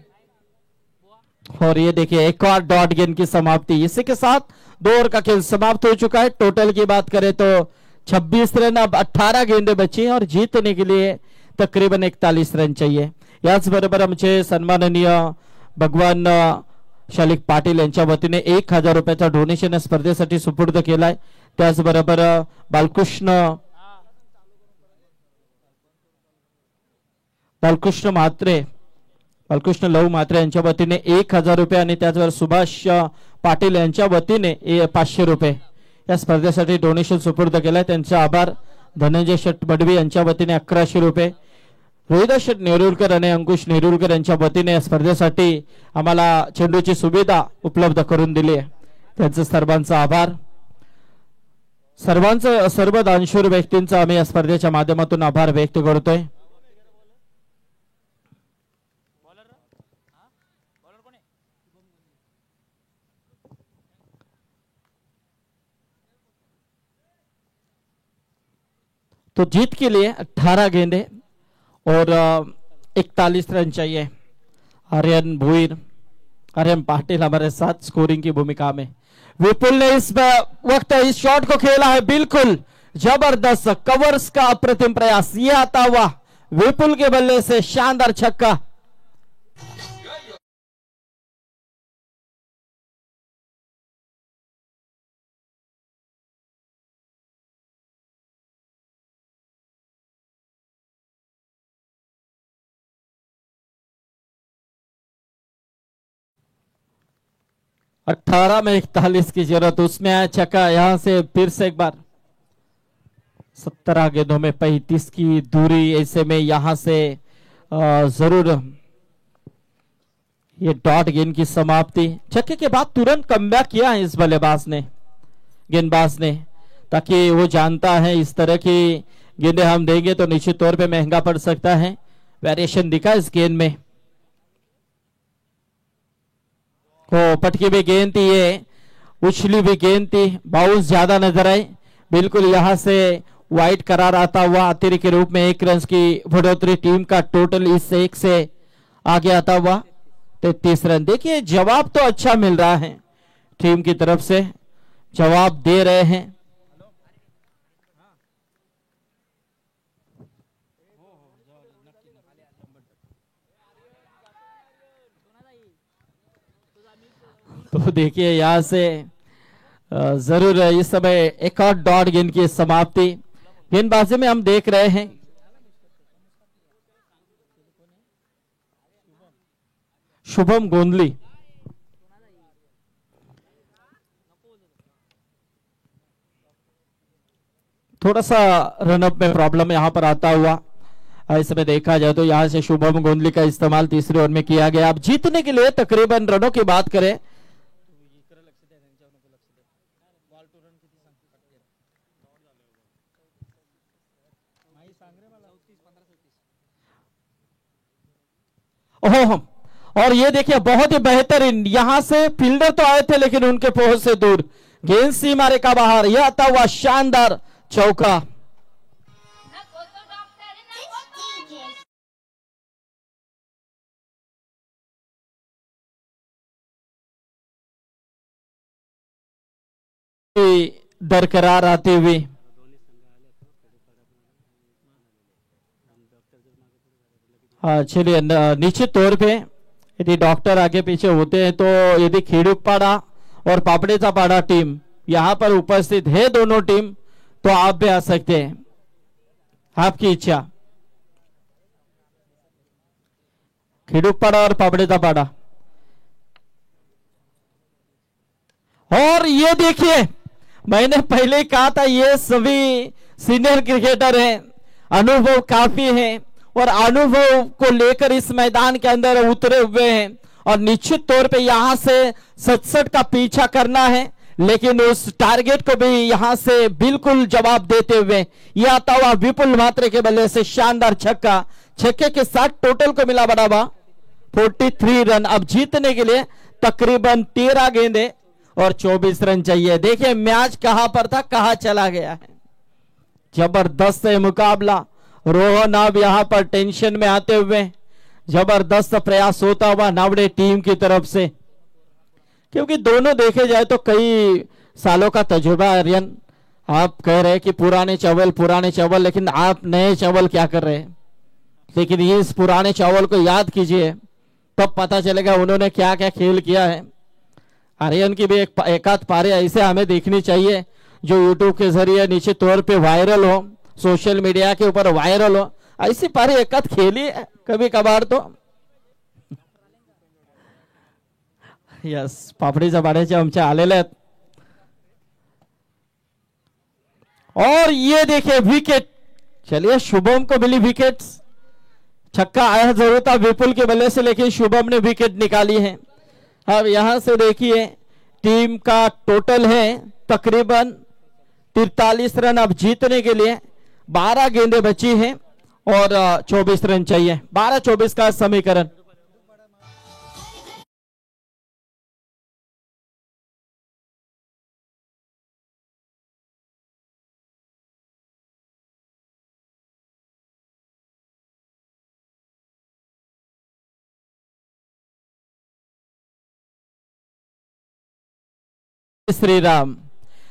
और ये देखिए एक और डॉट गेंद की समाप्ति, इसी के साथ 2 ओवर का खेल समाप्त हो चुका है। टोटल की बात करें तो 26 रन, अब 18 गेंदें बची हैं और जीतने के लिए तकरीबन 41 रन चाहिए। याचबरोबर आमचे सन्माननीय भगवान शालिक पाटील यांच्या वतीने 1000 रुपयाचा डोनेशन या स्पर्धेसाठी सुपूर्द केलाय। त्याचबरोबर बालकृष्ण लहू म्हात्रे यांच्या वतीने 1000 रुपये आणि त्याचबरोबर सुभाष पाटील यांच्या वतीने 500 रुपये या स्पर्धेसाठी डोनेशन सुपूर्द केलाय, त्यांचे आभार। धनंजय शेट बडवी यांच्या वतीने 1100 रुपये, रोहिदास शेट नेरुरकर आणि अंकुश नेरुरकर यांच्या वतीने या स्पर्धेसाठी आम्हाला चेंडूची सुविधा उपलब्ध करून दिली आहे, त्यांचे सर्वांचा आभार। सर्व दानशूर व्यक्तींचा आम्ही या स्पर्धेच्या माध्यमातून आभार व्यक्त करतोय। तो जीत के लिए 18 गेंदे और 41 रन चाहिए। आर्यन पाटिल हमारे साथ स्कोरिंग की भूमिका में। विपुल ने इस वक्त इस शॉट को खेला है, बिल्कुल जबरदस्त कवर्स का अप्रतिम प्रयास, ये आता हुआ विपुल के बल्ले से शानदार छक्का। अठारह में 41 की जरूरत, उसमें आया छक्का। यहां से फिर से एक बार 17 गेंदों में 35 की दूरी, ऐसे में यहां से जरूर ये डॉट गेंद की समाप्ति। छक्के के बाद तुरंत कमबैक किया है इस गेंदबाज ने, ताकि वो जानता है इस तरह की गेंदें हम देंगे तो निश्चित तौर पे महंगा पड़ सकता है। वेरिएशन दिखा इस गेंद में, पटकी भी गेंद थी, ये उछली भी गेंद थी, बाउंस ज्यादा नजर आई। बिल्कुल यहां से वाइड करार आता हुआ अतिरिक्त के रूप में 1 रन की बढ़ोतरी, टीम का टोटल इस 1 से आगे आता हुआ 33 रन। देखिए जवाब तो अच्छा मिल रहा है, टीम की तरफ से जवाब दे रहे हैं। तो देखिए यहां से जरूर इस समय एक और डॉट गेंद की समाप्ति। गेंदबाजी में हम देख रहे हैं शुभम गोंदली, थोड़ा सा रनअप में प्रॉब्लम यहां पर आता हुआ। ऐसे में देखा जाए तो यहां से शुभम गोंदली का इस्तेमाल तीसरे ओवर में किया गया। अब जीतने के लिए तकरीबन रनों की बात करें ओह, और ये देखिए बहुत ही बेहतरीन, यहां से फील्डर तो आए थे लेकिन उनके पहुंच से दूर गेंद सीमा रेखा बाहर, यह आता हुआ शानदार चौका। दरकरार आती हुई। हाँ चलिए, निश्चित तौर पे यदि डॉक्टर आगे पीछे होते हैं तो यदि खिड़ुकपाड़ा और पापड़ेचा पाड़ा टीम यहाँ पर उपस्थित है, दोनों टीम, तो आप भी आ सकते हैं, आपकी इच्छा। खिड़ुकपाड़ा और पापड़ेचा पाड़ा। और ये देखिए, मैंने पहले ही कहा था ये सभी सीनियर क्रिकेटर हैं, अनुभव काफी है और अनुभव को लेकर इस मैदान के अंदर उतरे हुए हैं और निश्चित तौर पे यहां से 67 का पीछा करना है, लेकिन उस टारगेट को भी यहां से बिल्कुल जवाब देते हुए ये आता हुआ विपुल मात्रे के बल्ले से शानदार छक्का, छक्के के साथ टोटल को मिला बढ़ावा 43 रन। अब जीतने के लिए तकरीबन 13 गेंदे और 24 रन चाहिए। देखिए मैच कहां पर था, कहां चला गया है। जबरदस्त है मुकाबला। रोहन अब यहां पर टेंशन में आते हुए जबरदस्त प्रयास होता हुआ नावड़े टीम की तरफ से, क्योंकि दोनों देखे जाए तो कई सालों का तजुर्बा। आर्यन, आप कह रहे हैं कि पुराने चावल, लेकिन आप नए चावल क्या कर रहे हैं? लेकिन इस पुराने चावल को याद कीजिए, तब पता चलेगा उन्होंने क्या क्या खेल किया है। आर्यन की भी एक आध पारी ऐसे हमें देखनी चाहिए जो यूट्यूब के जरिए निश्चित तौर पे वायरल हो, सोशल मीडिया के ऊपर वायरल हो। ऐसी पारी एक आध खेली कभी कभार तो। यस, पापडीच्या पाड्याचे आमचे आलेले आहेत। और ये देखिए विकेट, चलिए शुभम को मिली विकेट। छक्का आया जरूर था विपुल के बल्ले से, लेकिन शुभम ने विकेट निकाली है। अब यहां से देखिए टीम का टोटल है तकरीबन 43 रन। अब जीतने के लिए 12 गेंदें बची हैं और 24 रन चाहिए। 12-24 का समीकरण। श्री राम,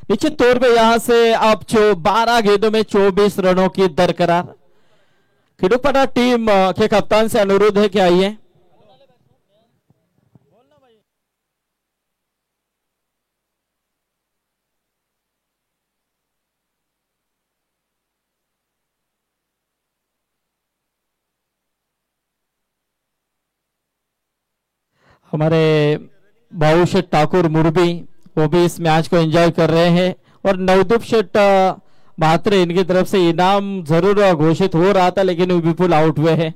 निश्चित तौर पे यहां से अब 12 गेंदों में 24 रनों की दरकरार। खिड़ुकपाड़ा टीम के कप्तान से अनुरोध है कि आइए। हमारे भाऊ ठाकुर मुरबी वो भी इस मैच को एंजॉय कर रहे हैं और नवदीप शेठ महात्रे इनकी तरफ से इनाम जरूर घोषित हो रहा था, लेकिन विपुल आउट हुए हैं।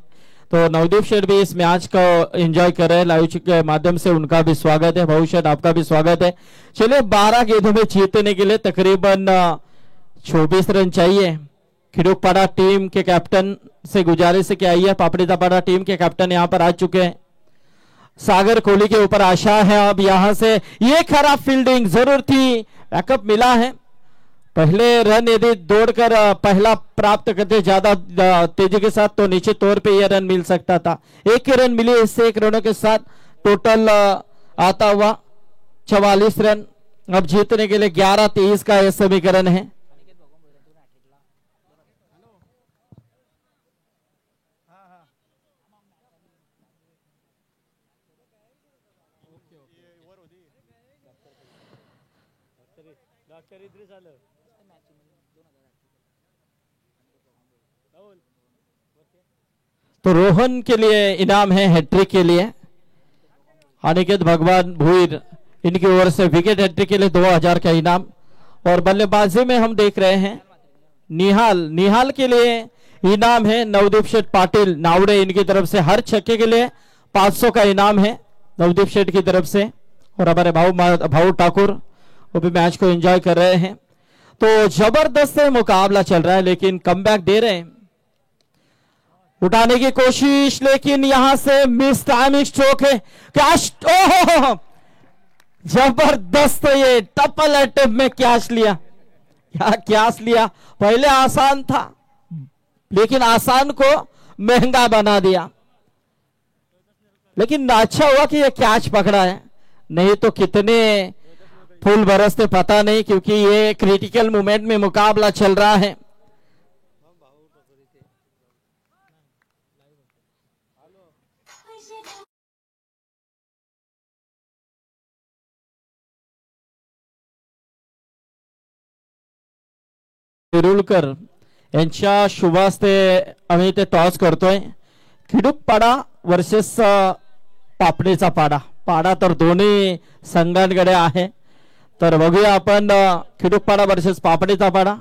तो नवदीप शेठ भी इस मैच को एंजॉय कर रहे हैं लाइव के माध्यम से, उनका भी स्वागत है। भाऊ शेठ आपका भी स्वागत है। चलिए 12 गेंदों में जीतने के लिए तकरीबन 24 रन चाहिए। खिड़ुकपाड़ा टीम के कैप्टन से गुजारिश है कि आइए। पापड़ीदापाड़ा टीम के कैप्टन यहाँ पर आ चुके हैं। सागर कोहली के ऊपर आशा है। अब यहां से ये खराब फील्डिंग जरूर थी, बैकअप मिला है। पहले रन यदि दौड़कर पहला प्राप्त करते ज्यादा तेजी के साथ तो निश्चित तौर पे यह रन मिल सकता था। एक ही रन मिले, इससे 1 रनों के साथ टोटल आता हुआ 44 रन। अब जीतने के लिए 11-23 का यह समीकरण है। तो रोहन के लिए इनाम है हैट्रिक के लिए। अनिकेत भगवान भूर इनकी ओर से विकेट हैट्रिक के लिए 2000 का इनाम। और बल्लेबाजी में हम देख रहे हैं निहाल के लिए इनाम है नवदीप शेठ पाटिल नावड़े, इनकी तरफ से हर छक्के के लिए 500 का इनाम है नवदीप शेठ की तरफ से। और हमारे भाऊ ठाकुर वो भी मैच को एंजॉय कर रहे हैं। तो जबरदस्त मुकाबला चल रहा है, लेकिन कमबैक दे रहे हैं, उठाने की कोशिश, लेकिन यहां से मिस टाइमिंग स्ट्रोक है। कैच, ओहो जबरदस्त, ये ट्रिपल अटेम्प्ट में कैच लिया। क्या कैच लिया, पहले आसान था लेकिन आसान को महंगा बना दिया। लेकिन अच्छा हुआ कि ये कैच पकड़ा है, नहीं तो कितने फुल बरसते पता नहीं, क्योंकि ये क्रिटिकल मोमेंट में मुकाबला चल रहा है। तिरुलकर यांच्या शुभ हस्ते आम्ही ते टॉस करतोय। खिडूकपाडा वर्सेस पापडीचा पाडा। पाडा तर दोन्ही संघांकडे आहे, तर बघूया आपण खिडूकपाडा वर्सेस पापडीचा पाडा।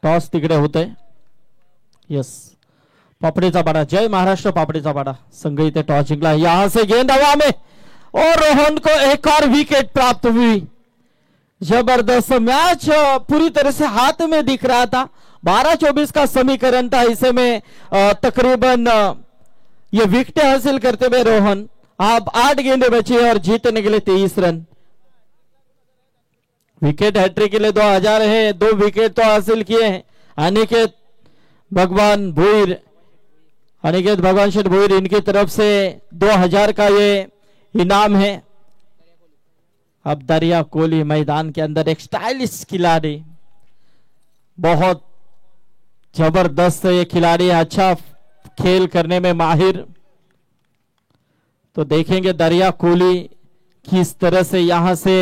टॉस तिकडे होतोय। यस, पापड़ीचा पाड़ा, जय महाराष्ट्र पापड़ीचा पाड़ा संघ इथे टॉस जिंकला। यहां से गेंद हवा में और रोहन को एक और विकेट प्राप्त हुई। जबरदस्त मैच पूरी तरह से हाथ में दिख रहा था। 12-24 का समीकरण था, इसे में तकरीबन ये विकेट हासिल करते हुए रोहन अब 8 गेंदे बची और जीतने के लिए 23 रन। विकेट हैट्रिक के लिए 2000 है, 2 विकेट तो हासिल किए हैं अनिकेत भगवान भूर, अनिकेत भगवान शेठ भूर, इनकी तरफ से 2000 का ये इनाम है। अब दरिया कोहली मैदान के अंदर, एक स्टाइलिश खिलाड़ी, बहुत जबरदस्त ये खिलाड़ी, अच्छा खेल करने में माहिर। तो देखेंगे दरिया कोहली किस तरह से यहां से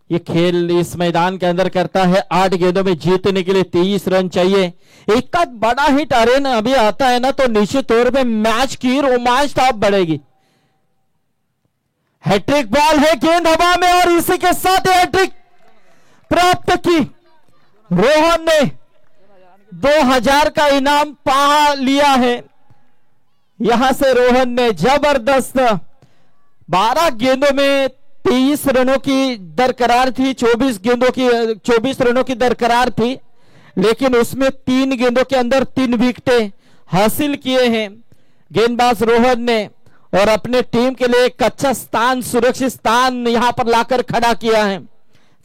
ये खेल इस मैदान के अंदर करता है। 8 गेंदों में जीतने के लिए 23 रन चाहिए। एक आध बड़ा हिट अरे ना अभी आता है ना, तो निश्चित तौर पे मैच की रोमांचता बढ़ेगी। हैट्रिक बॉल है, गेंद हवा में और इसी के साथ हैट्रिक प्राप्त की। रोहन ने 2000 का इनाम पा लिया है। यहां से रोहन ने जबरदस्त 12 गेंदों में 23 रनों की दरकरार थी, 24 रनों की दरकरार थी, लेकिन उसमें 3 गेंदों के अंदर 3 विकेटें हासिल किए हैं गेंदबाज रोहन ने, और अपने टीम के लिए एक अच्छा स्थान, सुरक्षित स्थान यहां पर लाकर खड़ा किया है।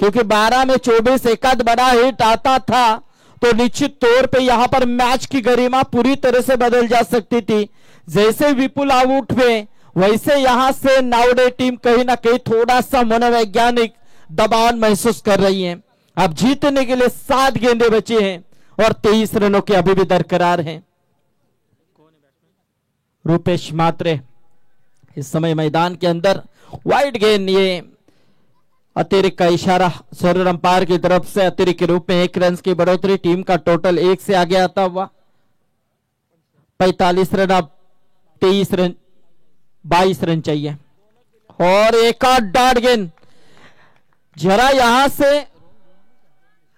क्योंकि 12 में 24 एकाध बड़ा हिट आता था तो निश्चित तौर पे यहां पर मैच की गरिमा पूरी तरह से बदल जा सकती थी। जैसे विपुल आउट हुए वैसे यहां से नावडे टीम कहीं ना कहीं थोड़ा सा मनोवैज्ञानिक दबाव महसूस कर रही है। अब जीतने के लिए 7 गेंदे बची हैं और 23 रनों के अभी भी दरकरार हैं। रूपेश मात्रे इस समय मैदान के अंदर, वाइड गेंद, ये अतिरिक्त का इशारा सर्वर अंपायर की तरफ से, अतिरिक्त के रूप में 1 रन की बढ़ोतरी, टीम का टोटल 1 से आगे आता हुआ 45 रन, अब 23 रन, 22 रन चाहिए। और एक और डॉट गेंद, जरा यहां से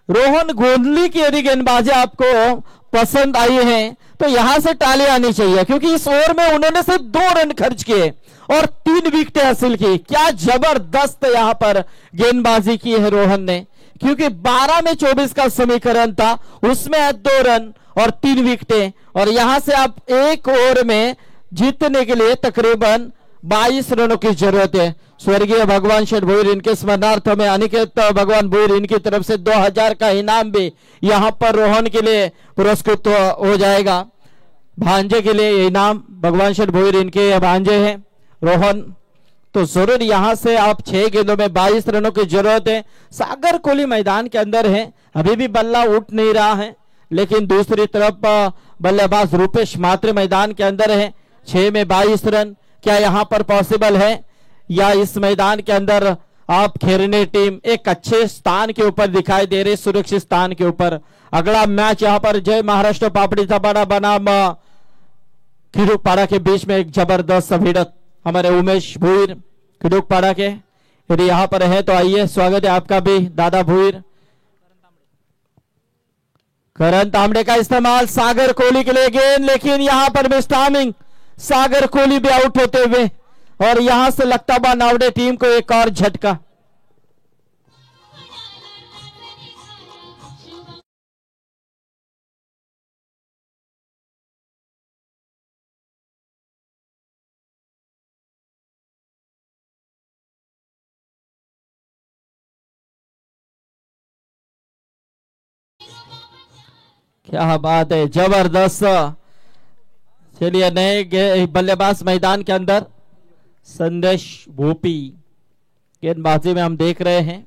रोहन गोंदली की यदि गेंदबाजी आपको पसंद आई है तो यहां से टाली आनी चाहिए, क्योंकि इस ओवर में उन्होंने सिर्फ 2 रन खर्च किए और 3 विकेटें हासिल की। क्या जबरदस्त यहां पर गेंदबाजी की है रोहन ने, क्योंकि 12 में 24 का समीकरण था, उसमें 2 रन और 3 विकेटें, और यहां से आप 1 ओवर में जीतने के लिए तकरीबन 22 रनों की जरूरत है। स्वर्गीय भगवान शेठ भोईर, इनके स्मरणार्थ में अनिकेत भगवान भोईर, इनकी तरफ से 2000 का इनाम भी यहां पर रोहन के लिए पुरस्कृत हो जाएगा। भांजे के लिए इनाम, भगवान शेठ भोईर इनके भांजे हैं रोहन। तो जरूर यहां से आप 6 गेंदों में 22 रनों की जरूरत है। सागर कोहली मैदान के अंदर है, अभी भी बल्ला उठ नहीं रहा है, लेकिन दूसरी तरफ बल्लेबाज रूपेश मात्रे मैदान के अंदर है। 6 में 22 रन क्या यहां पर पॉसिबल है, या इस मैदान के अंदर आप खेरने टीम एक अच्छे स्थान के ऊपर दिखाई दे रही, सुरक्षित स्थान के ऊपर। अगला मैच यहां पर जय महाराष्ट्र पापड़ीचा पाड़ा बनाम खिड़ूकपाड़ा के बीच में एक जबरदस्त भिड़त। हमारे उमेश भूर खिड़ूकपाड़ा के यदि यहां पर है तो आइए, स्वागत है आपका भी दादा भूर। करण तांबड़े का इस्तेमाल सागर कोहली के लिए गेंद, लेकिन यहां पर मिस टाइमिंग, सागर कोहली भी आउट होते हुए, और यहां से लगता हुआ नावडे टीम को एक और झटका। क्या बात है, जबरदस्त। चलिए नए बल्लेबाज मैदान के अंदर, संदेश भोपी। गेंदबाजी में हम देख रहे हैं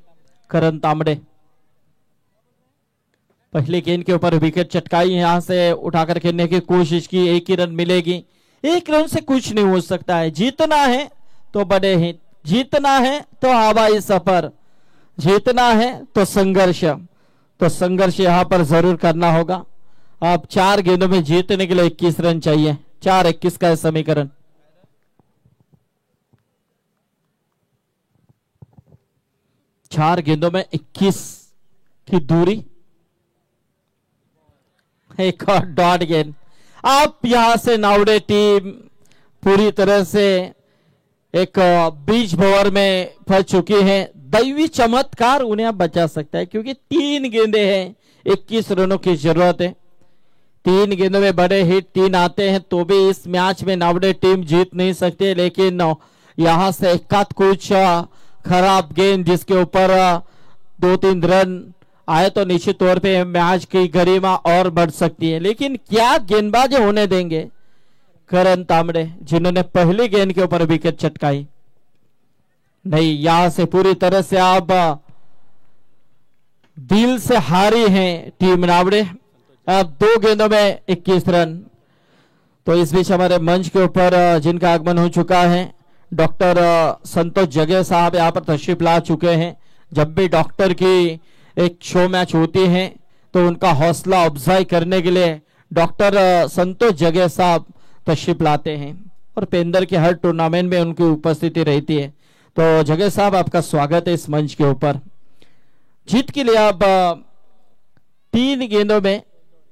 करण तांबड़े। पहले गेंद के ऊपर विकेट चटकाई, यहां से उठाकर खेलने की कोशिश की, एक ही रन मिलेगी। एक रन से कुछ नहीं हो सकता है। जीतना है तो बड़े हिट, जीतना है तो हवाई सफर, जीतना है तो संघर्ष। तो संघर्ष यहां पर जरूर करना होगा। अब 4 गेंदों में जीतने के लिए 21 रन चाहिए। 4-21 का है समीकरण। चार गेंदों में 21 की दूरी। एक और डॉट गेंद। अब यहां से नावड़े टीम पूरी तरह से एक बीच भंवर में फंस चुकी है। दैवी चमत्कार उन्हें अब बचा सकता है, क्योंकि 3 गेंदे हैं, 21 रनों की जरूरत है। 3 गेंदों में बड़े हिट 3 आते हैं तो भी इस मैच में नावड़े टीम जीत नहीं सकती। लेकिन यहां से एकाध कुछ खराब गेंद जिसके ऊपर 2-3 रन आए तो निश्चित तौर पे मैच की गरिमा और बढ़ सकती है। लेकिन क्या गेंदबाजी होने देंगे करण तांबड़े, जिन्होंने पहली गेंद के ऊपर विकेट चटकाई? नहीं, यहां से पूरी तरह से आप दिल से हारी हैं टीम नावड़े। अब 2 गेंदों में 21 रन। तो इस बीच हमारे मंच के ऊपर जिनका आगमन हो चुका है, डॉक्टर संतोष जगे साहब यहाँ पर तशरीफ ला चुके हैं। जब भी डॉक्टर की एक शो मैच होती है तो उनका हौसला अफजाई करने के लिए डॉक्टर संतोष जगे साहब तशरीफ लाते हैं और पेंदर के हर टूर्नामेंट में उनकी उपस्थिति रहती है। तो जगे साहब, आपका स्वागत है इस मंच के ऊपर। जीत के लिए आप 3 गेंदों में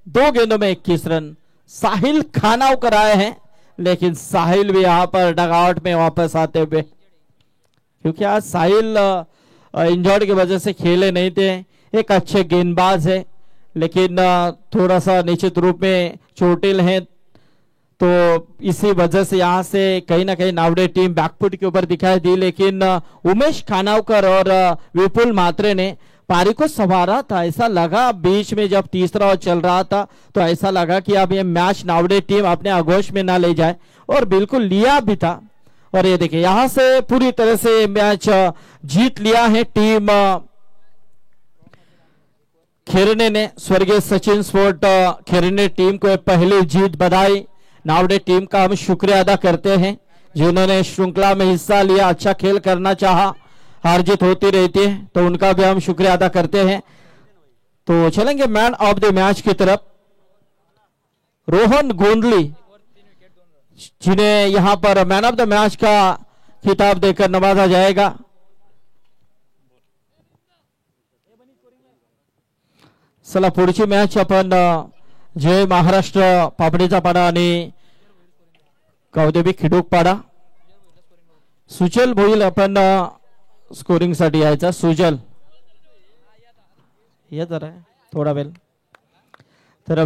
2 गेंदों में 21 रन। साहिल खानावकर आए हैं, लेकिन साहिल भी यहां पर डगआउट में वापस आते हुए, क्योंकि आज साहिल इंजर्ड की वजह से खेले नहीं थे। एक अच्छे गेंदबाज है, लेकिन थोड़ा सा निश्चित रूप में चोटिल है, तो इसी वजह से यहां से कहीं ना कहीं नावड़े टीम बैकफुट के ऊपर दिखाई दी। लेकिन उमेश खानावकर और विपुल मात्रे ने पारी को संवारा था। ऐसा लगा बीच में जब तीसरा ओवर चल रहा था तो ऐसा लगा कि अब ये मैच नावड़े टीम अपने आगोश में ना ले जाए, और बिल्कुल लिया भी था। और ये देखिए यहां से पूरी तरह से मैच जीत लिया है टीम खेरने ने। स्वर्गीय सचिन स्पोर्ट खेरने टीम को पहली जीत। बधाई नावड़े टीम का हम शुक्रिया अदा करते हैं, जिन्होंने श्रृंखला में हिस्सा लिया, अच्छा खेल करना चाहा। हार जीत होती रहती है तो उनका भी हम शुक्रिया अदा करते हैं। तो चलेंगे मैन ऑफ द मैच की तरफ। रोहन गोंदली, जिन्हें यहां पर मैन ऑफ द मैच का खिताब देकर नवाजा जाएगा। चला पुढची मॅच आपण जय महाराष्ट्र पापडीचा पाडा आणि कौदेवी खिडूक पाडा। सुजल भोईल आपण स्कोरिंग साठी यायचा। सुजल ये जरा थोडा वेळ तर